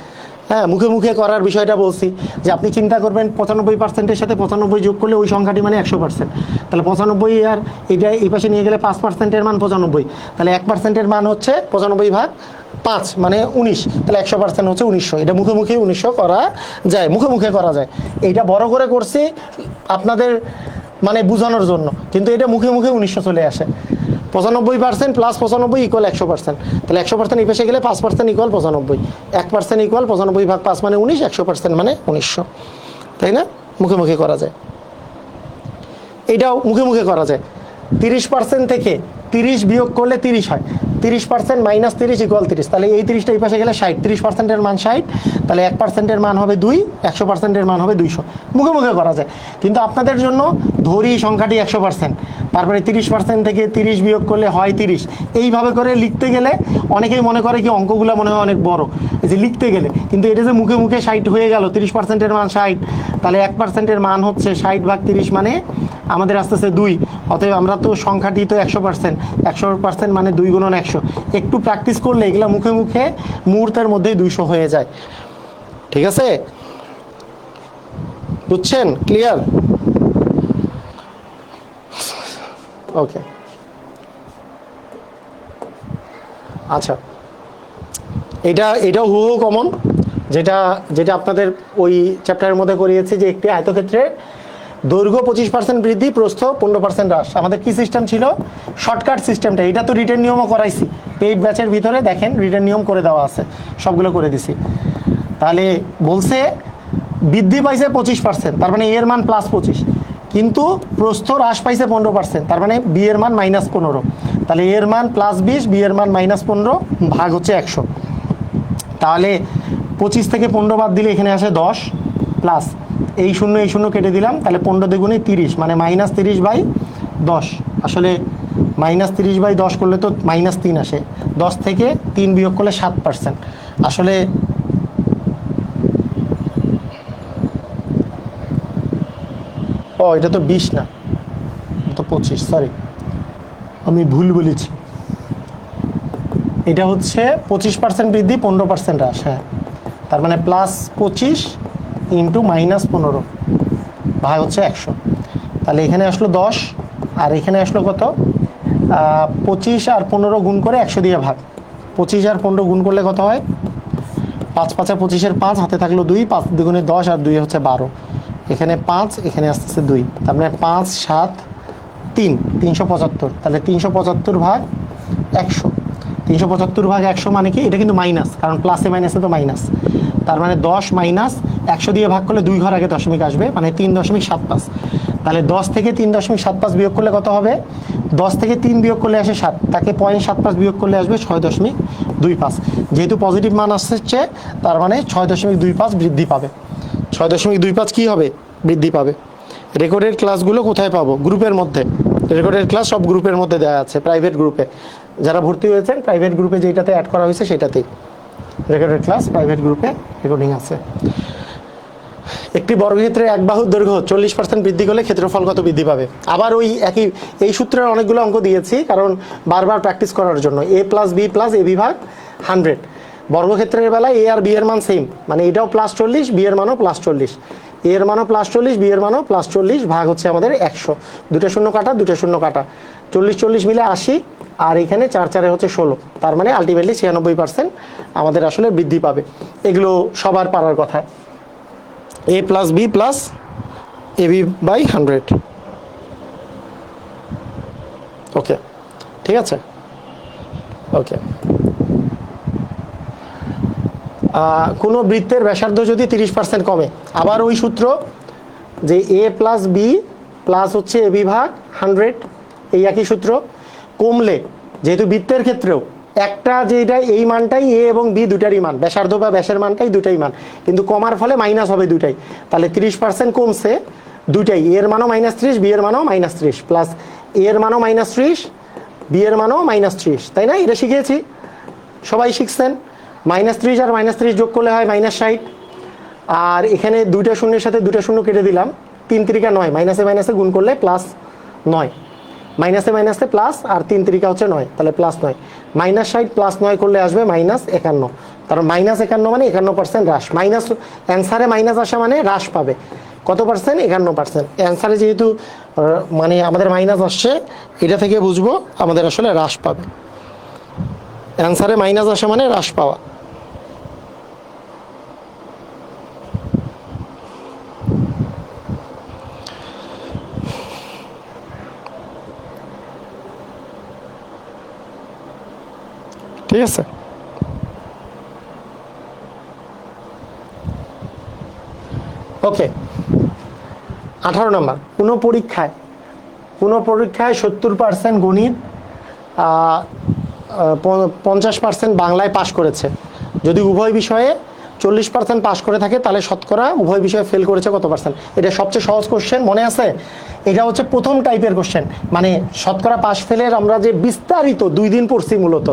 হ্যাঁ, মুখে মুখে করার বিষয়টা বলছি যে আপনি চিন্তা করবেন 95%-এর সাথে 95 যোগ করলে ওই সংখ্যাটি মানে 100%। তাহলে 95 আর এটা এই পাশে নিয়ে গেলে 5%-এর মান 95, তাহলে 1%-এর মান হচ্ছে 95 ভাগ 5 মানে 19, তাহলে 100% হচ্ছে 1900। এটা মুখে মুখে 1900 করা যায়, মুখে মুখে করা যায়। এইটা বড় করে করছি আপনাদের মানে বোঝানোর জন্য, কিন্তু এটা মুখে মুখে 1900 চলে আসে। 95% প্লাস 95 ইকুয়াল 100%। তাহলে 100% এই পাশে গেলে 5% ইকুয়াল 95, 1% ইকুয়াল 95 ভাগ 5 মানে 19, 100% মানে 1900, তাই না? মুখে মুখে করা যায়, এটাও মুখে মুখে করা যায়। 30% থেকে 30 বিয়োগ করলে 30 হয়, 30% মাইনাস 30 ইকুয়াল 30, তাহলে এই 30টা এই পাশে গেলে 60, 30%-এর মান 60, তাহলে 1%-এর মান হবে 2, 100%-এর মান হবে 200। মুখে মুখে করা যায়, কিন্তু আপনাদের জন্য ধরি সংখ্যাটি 100%, তারপরে 30% থেকে 30 বিয়োগ করলে হয় 30। এইভাবে করে লিখতে গেলে অনেকেই মনে করে কি অঙ্কগুলো মনে হয় অনেক বড়, এই যে লিখতে গেলে, কিন্তু এটা যে মুখে মুখে 60 হয়ে গেল, 30%-এর মান 60, তাহলে 1%-এর মান হচ্ছে 60 ভাগ 30 মানে আমাদের আসতেছে 2। অতএব আমরা তো সংখ্যাটি তো 100%, মানে 2 গুণন 100। একটু প্র্যাকটিস করলে এগুলা মুখে মুখে মুহূর্তের মধ্যেই 200 হয়ে যায়। ঠিক আছে, বুঝছেন? ক্লিয়ার? ওকে, আচ্ছা, এটাও হুবহু কমন, যেটা আপনাদের ওই চ্যাপ্টারের মধ্যে করিয়েছি, যে একটি আয়তক্ষেত্রের দৈর্ঘ্য 25% বৃদ্ধি, প্রস্থ 15% হ্রাস। আমাদের কি সিস্টেম ছিল? শর্টকাট সিস্টেমটা। এটা তো রিটেন নিয়মও করাইছি, পেইড ব্যাচের ভিতরে দেখেন রিটেন নিয়ম করে দেওয়া আছে, সবগুলো করে দিছি। তাহলে বলছে বৃদ্ধি পাইছে 25%, তার মানে এর মান +25, কিন্তু প্রস্থ হ্রাস পাইছে 15%, তার মানে বি এর মান -15। তাহলে এর মান +20, বি এর মান -15 ভাগ হচ্ছে 100। তাহলে 25 থেকে 15 বাদ দিলে এখানে আসে 10, প্লাস এই শূন্য কেটে দিলাম, তাহলে 15 দ্বিগুণে 30 মানে -30/10। আসলে -30/10 করলে তো -3 আসে, 10 থেকে 3 বিয়োগ করলে 7%। আসলে এটা তো 20 না, তো 25, সরি আমি ভুল বলেছি। এটা হচ্ছে 25% বৃদ্ধি 15% হ্রাস। হ্যাঁ, তার মানে +25 ইন্টু -15 ভাগ হচ্ছে 100। তাহলে এখানে আসলো 10, আর এখানে আসলো কত? 25 আর 15 গুণ করে 100 দিয়ে ভাগ। 25 আর 15 গুণ করলে কত হয়? 5 5 25-এর 5, হাতে থাকলো 2, 5 দ্বিগুণে 10 আর 2 হচ্ছে 12। এখানে 5, এখানে আসতেছে 2, তার মানে 5 7 3, 375। তাহলে 375 ভাগ 100। 375 ভাগ 100 মানে কি, এটা কিন্তু মাইনাস, কারণ প্লাসে মাইনাসে তো মাইনাস। তার মানে 10 মাইনাস 100 দিয়ে ভাগ করলে 2 ঘর আগে দশমিক আসবে, মানে 3.75। তাহলে 10 থেকে 3.75 বিয়োগ করলে কত হবে? 10 থেকে 3 বিয়োগ করলে আসে 7, তাকে 0.75 বিয়োগ করলে আসবে 6.25। যেহেতু পজিটিভ মান আসছে, তার মানে 6.25 বৃদ্ধি পাবে। 6.25 কি হবে? বৃদ্ধি পাবে। রেকর্ডের ক্লাসগুলো কোথায় পাবো? গ্রুপের মধ্যে। রেকর্ডের ক্লাস সব গ্রুপের মধ্যে দেওয়া আছে, প্রাইভেট গ্রুপে। যারা ভর্তি হয়েছেন প্রাইভেট গ্রুপে যেটাতে অ্যাড করা হয়েছে সেটাতেই রেকর্ডের ক্লাস প্রাইভেট গ্রুপে রেকর্ডিং আছে। একটি বর্গক্ষেত্রের এক বাহুর দৈর্ঘ্য 40% বৃদ্ধি করলে ক্ষেত্রফল কত বৃদ্ধি পাবে? আবার ওই একই, এই সূত্রের অনেকগুলো অঙ্ক দিয়েছি কারণ বারবার প্র্যাকটিস করার জন্য। a plus B plus A B ভাগ 100। বর্গক্ষেত্রের বেলায় এ আর বি এর মান সেম, মানে এটাও +40, বি এর মানও +40, এ এর মানও +40, বি এর মানও +40, ভাগ হচ্ছে আমাদের 100। দুটো শূন্য কাটা, দুটো শূন্য কাটা, 40 মিলে 80, আর এখানে 4 4 হচ্ছে 16। তার মানে আলটিমেটলি 96% আমাদের আসলে বৃদ্ধি পাবে। এগুলো সবার পারার কথা। a plus B plus A B by 100। Okay, ঠিক আছে। ওকে, কোনো বৃত্তের ব্যাসার্ধ যদি 30% কমে, আবার ওই সূত্র যে a প্লাস বি প্লাস হচ্ছে এ বি ভাগ 100, এই একই সূত্র। কমলে, যেহেতু বৃত্তের ক্ষেত্রেও একটা যেটা এই মানটাই এ এবং বি দুটারই মান, ব্যাসার্ধ বা ব্যাসের মানটাই দুটাই মান, কিন্তু কমার ফলে মাইনাস হবে দুটাই। তাহলে 30% কমছে দুটাই, এর মানও -30, বি এর মানও -30, প্লাস এ এর মানও -30, বি এর মানও -30, তাই না? এটা শিখিয়েছি, সবাই শিখছেন। -30 আর -30 যোগ করলে হয় -60। আর এখানে দুইটা শূন্যের সাথে দুটা শূন্য কেটে দিলাম, 3 3 9, মাইনাসে মাইনাসে গুণ করলে +9, মাইনাসে মাইনাসে প্লাস, আর 3 3 হচ্ছে 9, তাহলে +9। -60 +9 করলে আসবে -51। কারণ -51 মানে 51% হ্রাস। মাইনাস অ্যান্সারে মাইনাস আসা মানে হ্রাস পাবে। কত পার্সেন্ট? 51%। অ্যান্সারে যেহেতু মানে আমাদের মাইনাস আসছে, এটা থেকে বুঝবো আমাদের আসলে হ্রাস পাবে। অ্যান্সারে মাইনাস আসা মানে হ্রাস পাওয়া। ঠিক আছে, ওকে। 18 নম্বর, কোনো পরীক্ষায় 70% গণিত, 50% বাংলায় পাশ করেছে। যদি উভয় বিষয়ে 40% পাশ করে থাকে, তাহলে শতকরা উভয় বিষয়ে ফেল করেছে কত পার্সেন্ট? এটা সবচেয়ে সহজ কোশ্চেন, মনে আছে? এটা হচ্ছে প্রথম টাইপের কোশ্চেন, মানে শতকরা পাশ ফেলের আমরা যে বিস্তারিত 2 দিন পড়ছি মূলত।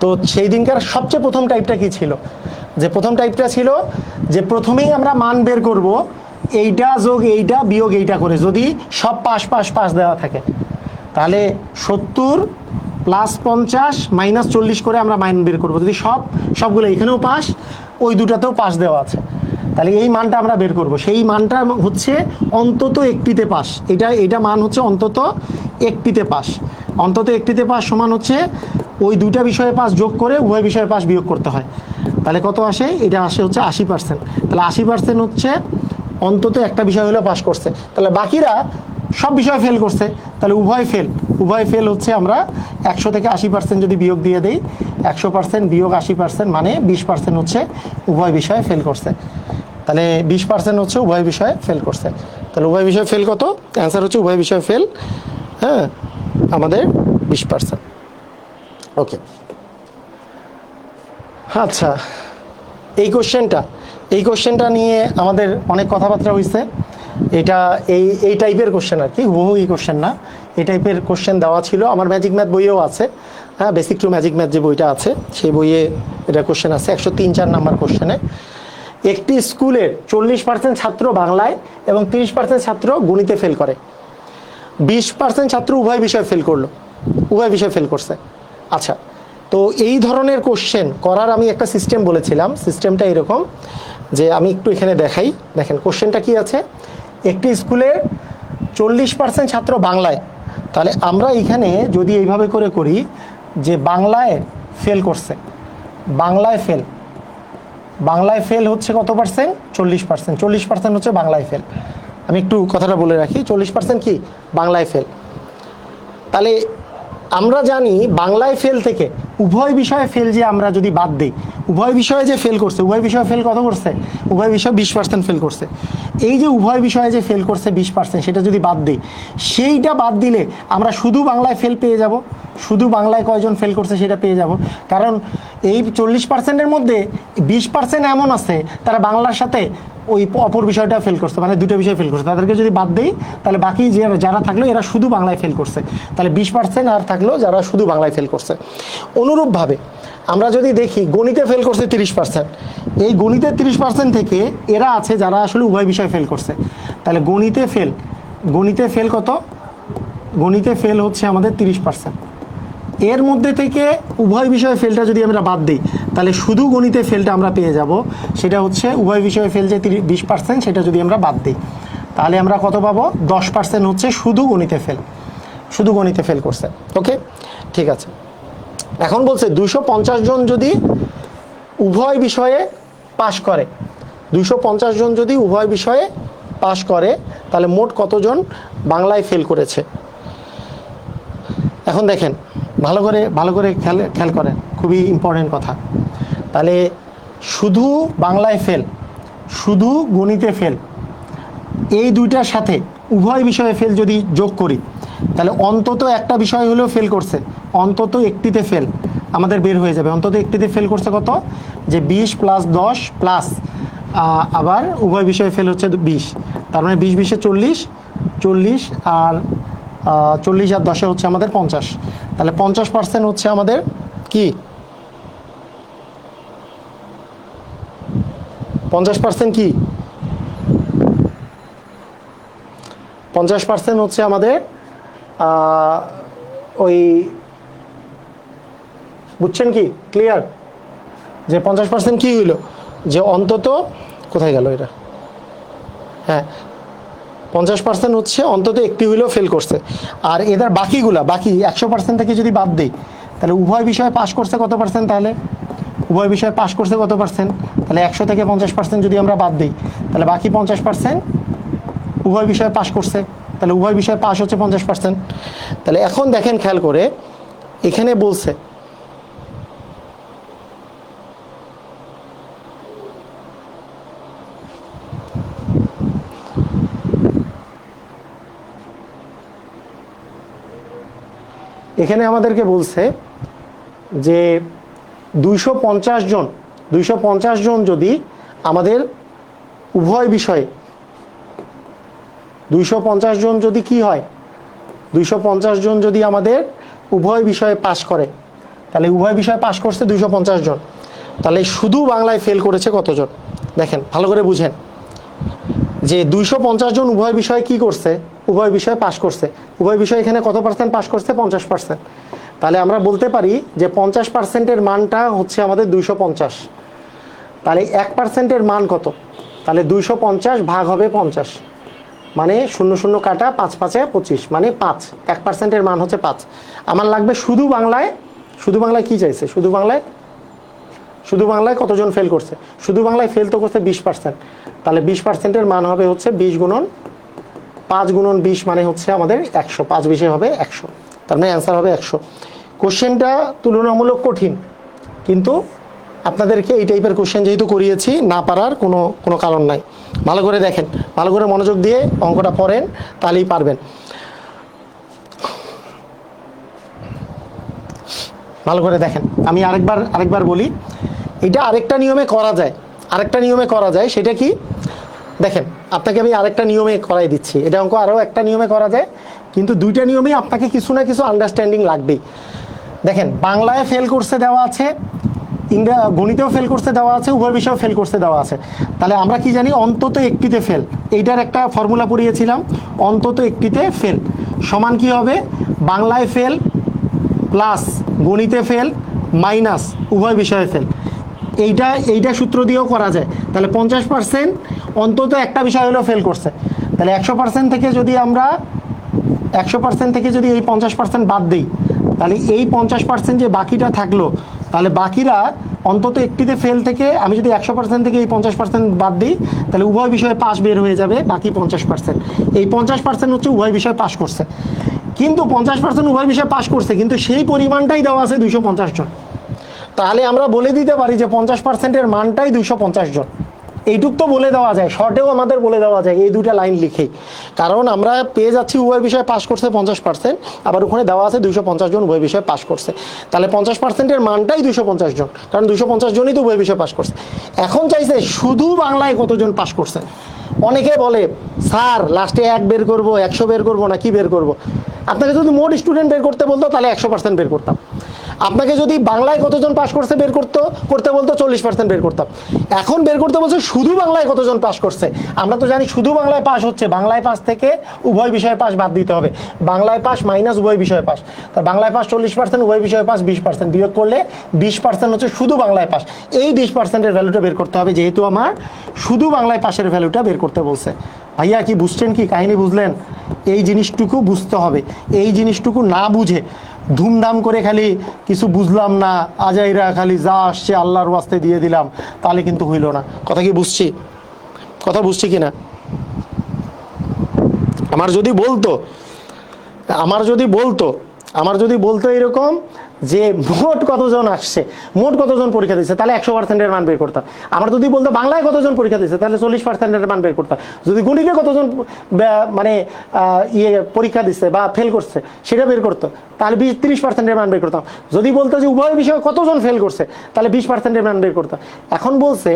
তো সেই দিনকার সবচেয়ে প্রথম টাইপটা কি ছিল? যে প্রথম টাইপটা ছিল যে প্রথমেই আমরা মান বের করব, এইটা যোগ এইটা বিয়োগ এইটা করে, যদি সব পাশ পাশ পাশ দেওয়া থাকে, তাহলে 70 প্লাস 50 মাইনাস 40 করে আমরা মান বের করবো। যদি সবগুলো এখানেও পাস, ওই দুটাতেও পাস দেওয়া আছে, তাহলে এই মানটা আমরা বের করব। সেই মানটা হচ্ছে অন্তত একটিতে পাস। এটা মান হচ্ছে অন্তত একটিতে পাস। অন্তত একটিতে পাস সমান হচ্ছে ওই দুটা বিষয়ে পাস যোগ করে উভয় বিষয়ে পাস বিয়োগ করতে হয়। তাহলে কত আসে? এটা আসে হচ্ছে 80%। তাহলে 80% হচ্ছে অন্তত একটা বিষয় হলেও পাস করছে। তাহলে বাকিরা সব বিষয় ফেল করছে, তাহলে উভয় ফেল হচ্ছে আমরা 100 থেকে 80% যদি বিয়োগ দিয়ে দেই, 100% বিয়োগ 80% মানে 20% হচ্ছে উভয় বিষয়ে ফেল করছে। তাহলে 20% হচ্ছে উভয় বিষয়ে ফেল করছে। তাহলে উভয় বিষয়ে ফেল কত? অ্যান্সার হচ্ছে উভয় বিষয়ে ফেল, হ্যাঁ, আমাদের 20%। ওকে, আচ্ছা, এই কোশ্চেনটা নিয়ে আমাদের অনেক কথাবার্তা হয়েছে। এটা এই টাইপের কোশ্চেন আর কি, হুবহু এই কোশ্চেন না, এই টাইপের কোশ্চেন দেওয়া ছিল আমার ম্যাজিক ম্যাথ বইয়েও আছে। হ্যাঁ, বেসিক টু ম্যাজিক ম্যাথ যে বইটা আছে, সেই বইয়ে এটা কোশ্চেন আছে 103-4 নাম্বার কোশ্চেনে। একটি স্কুলের 40% ছাত্র বাংলায় এবং 30% ছাত্র গণিতে ফেল করে, 20% ছাত্র উভয় বিষয়ে ফেল করছে। আচ্ছা, তো এই ধরনের কোশ্চেন করার আমি একটা সিস্টেম বলেছিলাম। সিস্টেমটা এরকম যে আমি একটু এখানে দেখাই, দেখেন কোশ্চেনটা কি আছে। একটি স্কুলে 40% ছাত্র বাংলায়, তাহলে আমরা এখানে যদি এইভাবে করে করি যে বাংলায় ফেল করছে, বাংলায় ফেল হচ্ছে কত পার্সেন্ট? 40%। 40% হচ্ছে বাংলায় ফেল। আমি একটু কথাটা বলে রাখি, 40% কি বাংলায় ফেল। তাহলে আমরা জানি বাংলায় ফেল থেকে উভয় বিষয়ে ফেল যে আমরা যদি বাদ দিই, উভয় বিষয়ে যে ফেল করছে, উভয় বিষয়ে ফেল কত করছে, উভয় বিষয়ে 20% ফেল করছে। এই যে উভয় বিষয়ে যে ফেল করছে 20%, সেটা যদি বাদ দিই, সেইটা বাদ দিলে আমরা শুধু বাংলায় ফেল পেয়ে যাব। শুধু বাংলায় কয়জন ফেল করছে সেটা পেয়ে যাব। কারণ এই 40%-এর মধ্যে 20% এমন আছে তারা বাংলার সাথে ওই অপর বিষয়টা ফেল করছে, মানে দুটো বিষয় ফেল করছে। তাদেরকে যদি বাদ দেই তাহলে বাকি যে যারা থাকলো এরা শুধু বাংলায় ফেল করছে, তাহলে 20% আর থাকলো যারা শুধু বাংলায় ফেল করছে। অনুরূপভাবে আমরা যদি দেখি গণিতে ফেল করছে 30%, এই গণিতের 30% থেকে এরা আছে যারা আসলে উভয় বিষয় ফেল করছে। তাহলে গণিতে ফেল কত? গণিতে ফেল হচ্ছে আমাদের 30%। এর মধ্যে থেকে উভয় বিষয়ে ফেলটা যদি আমরা বাদ দিই তাহলে শুধু গণিতে ফেলটা আমরা পেয়ে যাব, সেটা হচ্ছে উভয় বিষয়ে ফেল যে 20%, সেটা যদি আমরা বাদ দিই তাহলে আমরা কত পাবো? 10% হচ্ছে শুধু গণিতে ফেল, শুধু গণিতে ফেল করছে। ওকে, ঠিক আছে। এখন বলছে 250 জন যদি উভয় বিষয়ে পাশ করে, 250 জন যদি উভয় বিষয়ে পাশ করে তাহলে মোট কতজন বাংলায় ফেল করেছে। এখন দেখেন, ভালো করে খেয়াল করেন, খুবই ইম্পর্টেন্ট কথা। তাহলে শুধু বাংলায় ফেল, শুধু গণিতে ফেল, এই দুইটার সাথে উভয় বিষয়ে ফেল যদি যোগ করি তাহলে অন্তত একটা বিষয় হলেও ফেল করছে, অন্তত একটিতে ফেল আমাদের বের হয়ে যাবে। অন্তত একটিতে ফেল করছে কত? যে 20 + 10 প্লাস আবার উভয় বিষয়ে ফেল হচ্ছে 20, তার মানে 20 20 40, 40 আর 40 আর 10 হচ্ছে আমাদের 50। তাহলে 50% হচ্ছে আমাদের কি? 50% কি? 50% হচ্ছে আমাদের ওই, বুঝছেন কি? ক্লিয়ার? যে 50% কি হইল? যে অন্তত, কোথায় গেল এটা? হ্যাঁ, 50% হচ্ছে অন্তত একটি হইলেও ফেল করছে। আর এদের বাকি 100% থেকে যদি বাদ দিই তাহলে উভয় বিষয়ে পাশ করছে কত পার্সেন্ট? তাহলে উভয় বিষয়ে পাশ করছে কত পার্সেন্ট? তাহলে 100 থেকে 50% যদি আমরা বাদ দিই তাহলে বাকি 50% উভয় বিষয়ে পাশ করছে। তাহলে উভয় বিষয়ে পাশ হচ্ছে 50%। তাহলে এখন দেখেন খেয়াল করে, এখানে বলছে এখানে আমাদেরকে বলছে যে 250 জন যদি আমাদের উভয় বিষয়ে, 250 জন যদি কি হয়, 250 জন যদি আমাদের উভয় বিষয়ে পাশ করে, তাহলে উভয় বিষয়ে পাশ করছে 250 জন, তাহলে শুধু বাংলায় ফেল করেছে কতজন? দেখেন ভালো করে বুঝেন যে 250 জন উভয় বিষয়ে কি করছে? উভয় বিষয়ে পাশ করছে। উভয় বিষয়ে এখানে কত পার্সেন্ট পাশ করছে? 50%। তাহলে আমরা বলতে পারি যে 50%-এর মানটা হচ্ছে আমাদের 250। তাহলে 1%-এর মান কত? তাহলে 250 ভাগ হবে 50, মানে 0 0 কাটা 5 5 25, মানে 5। 1%-এর মান হচ্ছে 5। আমার লাগবে শুধু বাংলায় কি চাইছে? শুধু বাংলায় কতজন ফেল করছে? শুধু বাংলায় ফেল তো করছে 20%। তাহলে 20%-এর মান হবে হচ্ছে 20 গুণন 5 গুণন 20, মানে হচ্ছে আমাদের 100। 5 20 হবে 100, তার মানে অ্যান্সার হবে 100। কোশ্চেনটা তুলনামূলক কঠিন, কিন্তু আপনাদেরকে এই টাইপের কোশ্চেন যেহেতু করিয়েছি, না পারার কোনো কারণ নাই। ভালো করে দেখেন, ভালো করে মনোযোগ দিয়ে অঙ্কটা পড়েন, তাহলেই পারবেন। ভালো করে দেখেন, আমি আরেকবার বলি, এটা আরেকটা নিয়মে করা যায়। সেটা কি? দেখেন, আপনাকে আমি আরেকটা নিয়মে করাই দিচ্ছি। এটা অঙ্ক আরও একটা নিয়মে করা যায়, কিন্তু দুইটা নিয়মেই আপনাকে কিছু না কিছু আন্ডারস্ট্যান্ডিং লাগবেই। দেখেন, বাংলায় ফেল করছে দেওয়া আছে, গণিতেও ফেল করতে দেওয়া আছে, উভয় বিষয়েও ফেল করতে দেওয়া আছে। তাহলে আমরা কি জানি? অন্তত একটিতে ফেল। এইটার একটা ফর্মুলা পড়িয়েছিলাম, অন্তত একটিতে ফেল সমান কি হবে? বাংলায় ফেল প্লাস গণিতে ফেল মাইনাস উভয় বিষয়ে ফেল। এইটা সূত্র দিয়েও করা যায়। তাহলে 50% অন্তত একটা বিষয় হলেও ফেল করছে। তাহলে 100% থেকে যদি আমরা 100% থেকে যদি এই 50% বাদ দিই, তাহলে এই 50% যে বাকিটা থাকলো, তাহলে বাকিরা অন্তত একটিতে ফেল থেকে আমি যদি 100% থেকে এই 50% বাদ দিই, তাহলে উভয় বিষয়ে পাস বের হয়ে যাবে বাকি 50%। এই 50% হচ্ছে উভয় বিষয়ে পাস করছে। কিন্তু 50% উভয় বিষয়ে পাশ করছে, কিন্তু সেই পরিমাণটাই দেওয়া আছে 250 জন। তাহলে আমরা বলে দিতে পারি যে 50%-এর মানটাই 250 জন। এইটুক তো বলে দেওয়া যায়, শর্টেও আমাদের বলে দেওয়া যায় এই দুইটা লাইন লিখেই, কারণ আমরা পেয়ে যাচ্ছি উভয় বিষয়ে পাশ করছে 50%, আবার ওখানে দেওয়া আছে 250 জন উভয় বিষয়ে পাশ করছে। তাহলে 50%-এর মানটাই 250 জন, কারণ 250 জনই তো উভয় বিষয়ে পাশ করছে। এখন চাইছে শুধু বাংলায় কতজন পাশ করছে। অনেকে বলে স্যার লাস্টে 1 বের করবো, 100 বের করবো না কি বের করবো। আপনাকে যদি মোট স্টুডেন্ট বের করতে বলতো তাহলে 100% বের করতাম। আপনাকে যদি বাংলায় কতজন পাশ করছে বের করতে বলতো 40% বের করতাম। এখন বের করতে বলছে শুধু বাংলায় কতজন পাশ করছে। আমরা তো জানি শুধু বাংলায় পাশ হচ্ছে, বাংলায় পাশ থেকে উভয় বিষয়ে পাশ বাদ দিতে হবে। বাংলায় পাশ মাইনাস উভয় বিষয়ে পাশ, তা বাংলায় পাশ 40%, উভয় বিষয়ে পাশ 20%, বিয়োগ করলে 20% হচ্ছে শুধু বাংলায় পাশ। এই 20%-এর ভ্যালুটা বের করতে হবে, যেহেতু আমার শুধু বাংলায় পাশের ভ্যালুটা বের করতে বলছে। ভাইয়া কি বুঝছেন, কি কাহিনী বুঝলেন? এই জিনিসটুকু বুঝতে হবে। এই জিনিসটুকু না বুঝে ধুমধাম করে খালি কিছু বুঝলাম না, আজাইরা খালি যা আসছে আল্লাহর ওয়াস্তে দিয়ে দিলাম, তাহলে কিন্তু হইল না। কথা কি বুঝছি? কথা বুঝছি কিনা? আমার যদি বলতো এরকম যে মোট কতজন আসছে, মোট কতজন পরীক্ষা দিচ্ছে, তাহলে 100%-এর মান বের করতাম। আমার যদি বলতো বাংলায় কতজন পরীক্ষা দিচ্ছে, তাহলে 40%-এর মান বের করতাম। যদি গণিতে কতজন মানে পরীক্ষা দিচ্ছে বা ফেল করছে সেটা বের করতো, তাহলে 30%-এর মান বের করতাম। যদি বলতো যে উভয় বিষয়ে কতজন ফেল করছে, তাহলে 20%-এর মান বের করতাম। এখন বলছে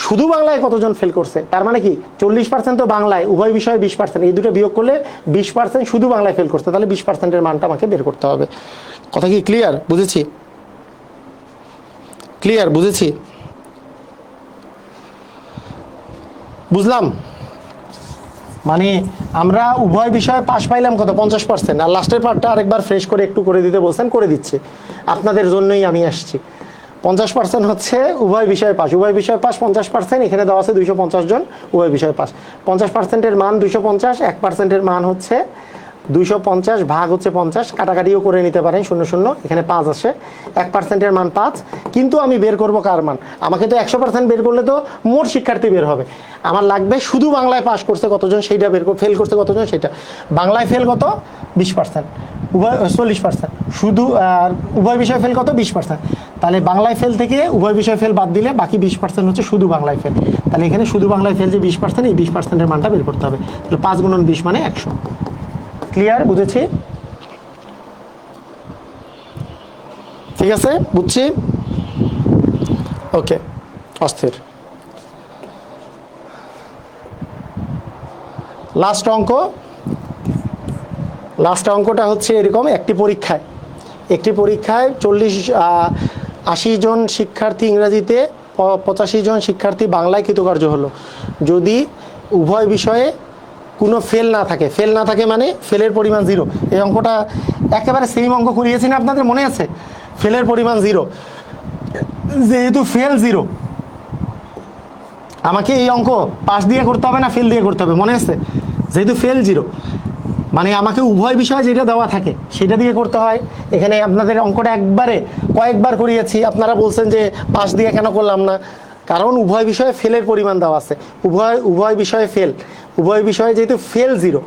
শুধু বাংলায় কতজন ফেল করছে, তার মানে কি 40% তো বাংলায়, উভয় বিষয়ে 20%, এই দুটো বিয়োগ করলে 20% শুধু বাংলায় ফেল করছে, তাহলে 20%-এর মানটা আমাকে বের করতে হবে। কথা কি ক্লিয়ার? বুঝেছি? ক্লিয়ার? বুঝেছি? বুঝলাম? মানে আমরা উভয় বিষয়ে পাশ পাইলাম কত? 50%। আর লাস্টের পার্টটা আরেকবার ফ্রেশ করে একটু করে দিতে বলছেন, করে দিচ্ছে। আপনাদের জন্যই আমি আসছি। 50% হচ্ছে উভয় বিষয়ে পাস, উভয় বিষয়ে পাস 50%, এখানে দেওয়া আছে 250 জন উভয় বিষয়ে পাস। 50%-এর মান 250, 1%-এর মান হচ্ছে 250 ভাগ হচ্ছে 50, কাটাকাটিও করে নিতে পারেন, 0 0, এখানে 5 আসে। 1%-এর মান 5, কিন্তু আমি বের করব কার মান? আমাকে তো 100% বের করলে তো মোট শিক্ষার্থী বের হবে। আমার লাগবে শুধু বাংলায় পাস করছে কতজন সেইটা বের করে, ফেল করছে কতজন সেটা। বাংলায় ফেল কত? 20%, উভয় 40%, শুধু আর উভয় বিষয় ফেল কত? 20%। তাহলে বাংলায় ফেল থেকে উভয় বিষয় ফেল বাদ দিলে বাকি 20% হচ্ছে শুধু বাংলায় ফেল। তাহলে এখানে শুধু বাংলায় ফেল যে 20%, এই 20%-এর মানটা বের করতে হবে। তাহলে 5 × 20 মানে 100। ক্লিয়ার? বুঝেছি? ঠিক আছে, বুঝছি। ওকে, অস্থির। লাস্ট অঙ্কটা হচ্ছে এরকম। একটি পরীক্ষায় 80 জন শিক্ষার্থী ইংরেজিতে, 85 জন শিক্ষার্থী বাংলায় কৃতকার্য হলো। যদি উভয় বিষয়ে কোনো ফেল না থাকে মানে ফেলের পরিমাণ 0। এই অঙ্কটা একেবারে সেম অঙ্ক করিয়েছি না আপনাদের, মনে আছে? ফেলের পরিমাণ 0, যেহেতু ফেল 0, আমাকে এই অঙ্ক পাস দিয়ে করতে হবে না ফেল দিয়ে করতে হবে, মনে আছে? যেহেতু ফেল 0, মানে আমাকে উভয় বিষয় যেটা দেওয়া থাকে সেটা দিয়ে করতে হয়। এখানে আপনাদের অঙ্কটা কয়েকবার করিয়েছি, আপনারা বলছেন যে পাস দিয়ে কেন করলাম না, কারণ উভয় বিষয়ে ফেলের পরিমাণ দেওয়া আছে। উভয় বিষয়ে ফেল, উভয় বিষয়ে যেহেতু ফেল 0,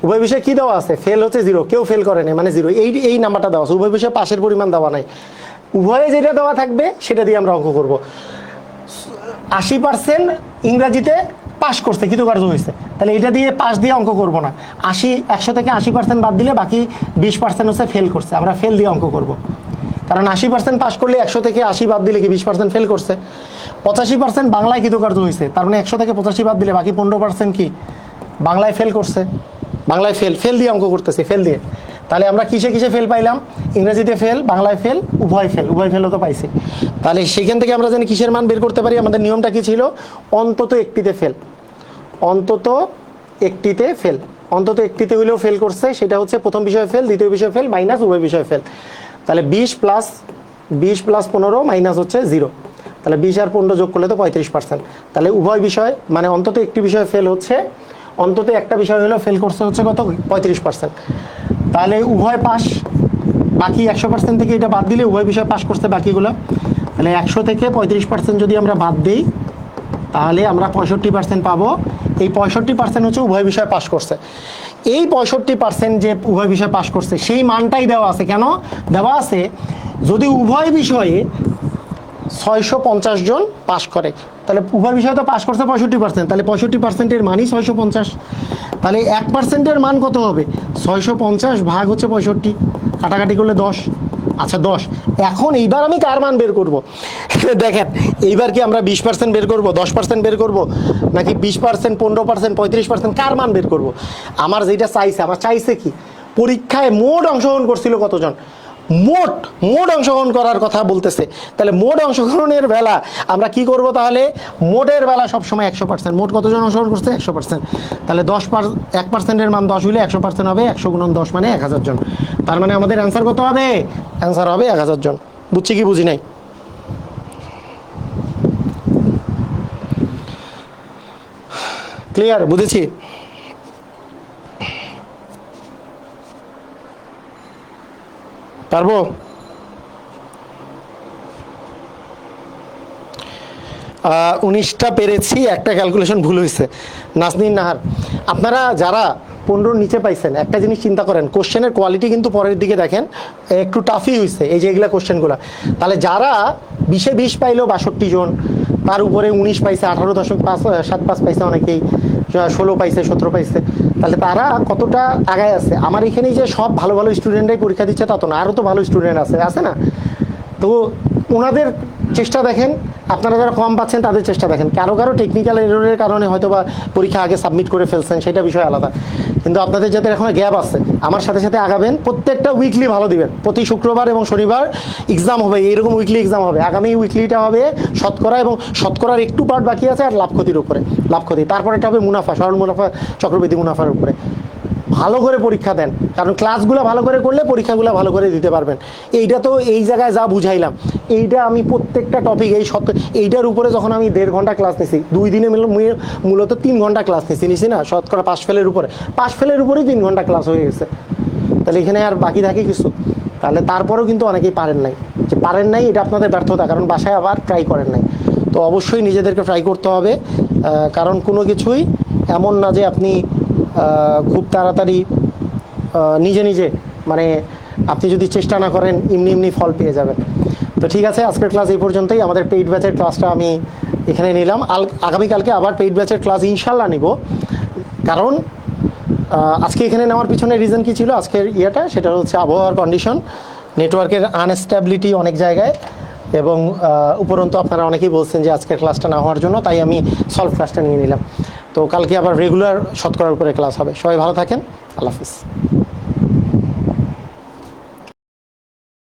উভয় বিষয়ে কি দেওয়া আছে? ফেল হচ্ছে 0, কেউ ফেল করে নাই মানে 0, এই নাম্বারটা দেওয়া আছে। উভয় বিষয়ে পাশের পরিমাণ দেওয়া নাই, উভয়ে যেটা দেওয়া থাকবে সেটা দিয়ে আমরা অঙ্ক করব। 80% ইংরাজিতে পাস করছে, কৃতকার্য হয়েছে, তাহলে এটা দিয়ে পাস দিয়ে অঙ্ক করব না। 100 থেকে 80% বাদ দিলে বাকি 20% হচ্ছে ফেল করছে, আমরা ফেল দিয়ে অঙ্ক করব। কারণ 80% পাস করলে 100 থেকে 80 বাদ দিলে কি 20% ফেল করছে। 85% বাংলায় কৃতকার্য হয়েছে, তার মানে 100 থেকে 85 বাদ দিলে বাকি 15% কি বাংলায় ফেল করছে। বাংলায় ফেল দিয়ে অঙ্ক করতেছি, ফেল দিয়ে। তাহলে আমরা কিসে ফেল পাইলাম? ইংরেজিতে ফেল, বাংলায় ফেল, উভয় ফেলও তো পাইছি। তাহলে সেখান থেকে আমরা জানি কিসের মান বের করতে পারি। আমাদের নিয়মটা কি ছিল? অন্তত একটিতে ফেল, অন্তত একটিতে হইলেও ফেল করছে, সেটা হচ্ছে প্রথম বিষয়ে ফেল, দ্বিতীয় বিষয়ে ফেল, মাইনাস উভয় বিষয়ে ফেল। তাহলে 20 প্লাস 15 মাইনাস হচ্ছে 0, তাহলে 20 আর 15 যোগ করলে তো 35%। তাহলে উভয় বিষয় মানে অন্তত একটি বিষয়ে ফেল হচ্ছে, অন্তত একটা বিষয় হলেও ফেল করছে হচ্ছে কত? 35%। তাহলে উভয় পাস, বাকি 100% থেকে এটা বাদ দিলে উভয় বিষয় পাস করছে বাকিগুলো। তাহলে 100 থেকে 35% যদি আমরা বাদ দিই তাহলে আমরা 65% পাবো। এই 65% হচ্ছে উভয় বিষয় পাস করছে। এই 65% যে উভয় বিষয় পাশ করছে সেই মানটাই দেওয়া আছে। কেন দেওয়া আছে? যদি উভয় বিষয়ে 650 জন পাশ করে, তাহলে উভয় বিষয়ে তো পাশ করছে 65%, তাহলে 65%-এর মানই 650। তাহলে 1%-এর মান কত হবে? 650 ভাগ হচ্ছে 65, কাটাকাটি করলে 10। আচ্ছা 10। এখন এইবার আমি কার মান বের করব? দেখেন, এইবার কি আমরা 20% বের করব, 10% বের করব, নাকি 20%, 15%, 35%, কার মান বের করব? আমার যেটা চাইছে, আমার চাইছে কি, পরীক্ষায় মোট অংশগ্রহণ করছিল কতজন, মোট মোট অংশগ্রহণ করার কথা বলতেছে। তাহলে মোট অংশগ্রহণের বেলা আমরা কি করব? তাহলে মোটের বেলা সবসময় 100%। মোট কতজন অংশগ্রহণ করছে? 100%। তাহলে 1%-এর মান 10 হলে 100% হবে, 100 গুণন 10 মানে 1000 জন। তার মানে আমাদের অ্যান্সার কত হবে? অ্যান্সার হবে 1000 জন। বুঝছি কি বুঝি নাই? ক্লিয়ার? বুঝেছি? পারবো? 19টা পেরেছি, একটা ক্যালকুলেশন ভুল হয়েছে। নাজনীন নাহার, আপনারা যারা 15 নিচে পাইছেন, একটা জিনিস চিন্তা করেন, কোশ্চেনের কোয়ালিটি কিন্তু পরের দিকে দেখেন একটু টাফই হয়েছে, এই যে এগুলা কোশ্চেনগুলো। তাহলে যারা 20-এ 20 পাইলো 62 জন, তার উপরে 19 পাইছে, 18.75 পাইছে, অনেকেই 16 পাইছে, 17 পাইছে, তাহলে তারা কতটা আগায় আছে। আমার এখানেই যে সব ভালো ভালো স্টুডেন্টরাই পরীক্ষা দিচ্ছে তা তো না, আরও তো ভালো স্টুডেন্ট আছে না? তো ওনাদের চেষ্টা দেখেন, আপনারা যারা কম পাচ্ছেন তাদের চেষ্টা দেখেন। কারো কারো টেকনিক্যাল এররের কারণে হয়তো বা পরীক্ষা আগে সাবমিট করে ফেলছেন, সেটা বিষয় আলাদা। কিন্তু আপনাদের যাদের এখন গ্যাপ আছে, আমার সাথে সাথে আগাবেন, প্রত্যেকটা উইকলি ভালো দিবেন। প্রতি শুক্রবার এবং শনিবার এক্সাম হবে, এইরকম উইকলি এক্সাম হবে। আগামী উইকলিটা হবে শতকরা, এবং শতকরার একটু পার্ট বাকি আছে আর লাভ ক্ষতির উপরে, লাভ ক্ষতি। তারপরে এটা হবে মুনাফা, সরল মুনাফা, চক্রবৃদ্ধি মুনাফার উপরে। ভালো করে পরীক্ষা দেন, কারণ ক্লাসগুলো ভালো করে করলে পরীক্ষাগুলো ভালো করে দিতে পারবেন। এইটা তো এই জায়গায় যা বুঝাইলাম, এইটা আমি প্রত্যেকটা টপিক এইটার উপরে যখন আমি 1.5 ঘন্টা ক্লাস নিছি, 2 দিনে মূলত 3 ঘন্টা ক্লাস নিছি না, শতকরা পাশ ফেলের উপরে, পাশ ফেলের উপরেই 3 ঘন্টা ক্লাস হয়ে গেছে। তাহলে এখানে আর বাকি থাকে কিছু? তাহলে তারপরেও কিন্তু অনেকেই পারেন নাই। যে পারেন নাই এটা আপনাদের ব্যর্থতা, কারণ বাসায় আবার ট্রাই করেন নাই। তো অবশ্যই নিজেদেরকে ট্রাই করতে হবে, কারণ কোনো কিছুই এমন না যে আপনি খুব তাড়াতাড়ি নিজে নিজে, মানে আপনি যদি চেষ্টা না করেন এমনি এমনি ফল পেয়ে যাবেন। তো ঠিক আছে, আজকের ক্লাস এই পর্যন্তই। আমাদের পেইড ব্যাচের ক্লাসটা আমি এখানে নিলাম। আগামীকালকে আবার পেইড ব্যাচের ক্লাস ইনশাল্লাহ নিব। কারণ আজকে এখানে নেওয়ার পিছনে রিজন কি ছিল, আজকের সেটা হচ্ছে আবহাওয়ার কন্ডিশন, নেটওয়ার্কের আনস্টেবিলিটি অনেক জায়গায়, এবং উপরন্তু আপনারা অনেকেই বলছেন যে আজকের ক্লাসটা না হওয়ার জন্য, তাই আমি সলভ ক্লাসটা নিয়ে নিলাম। তো কালকে আবার রেগুলার শতকরার উপরে ক্লাস হবে। সবাই ভালো থাকেন, আল্লাহ হাফিজ।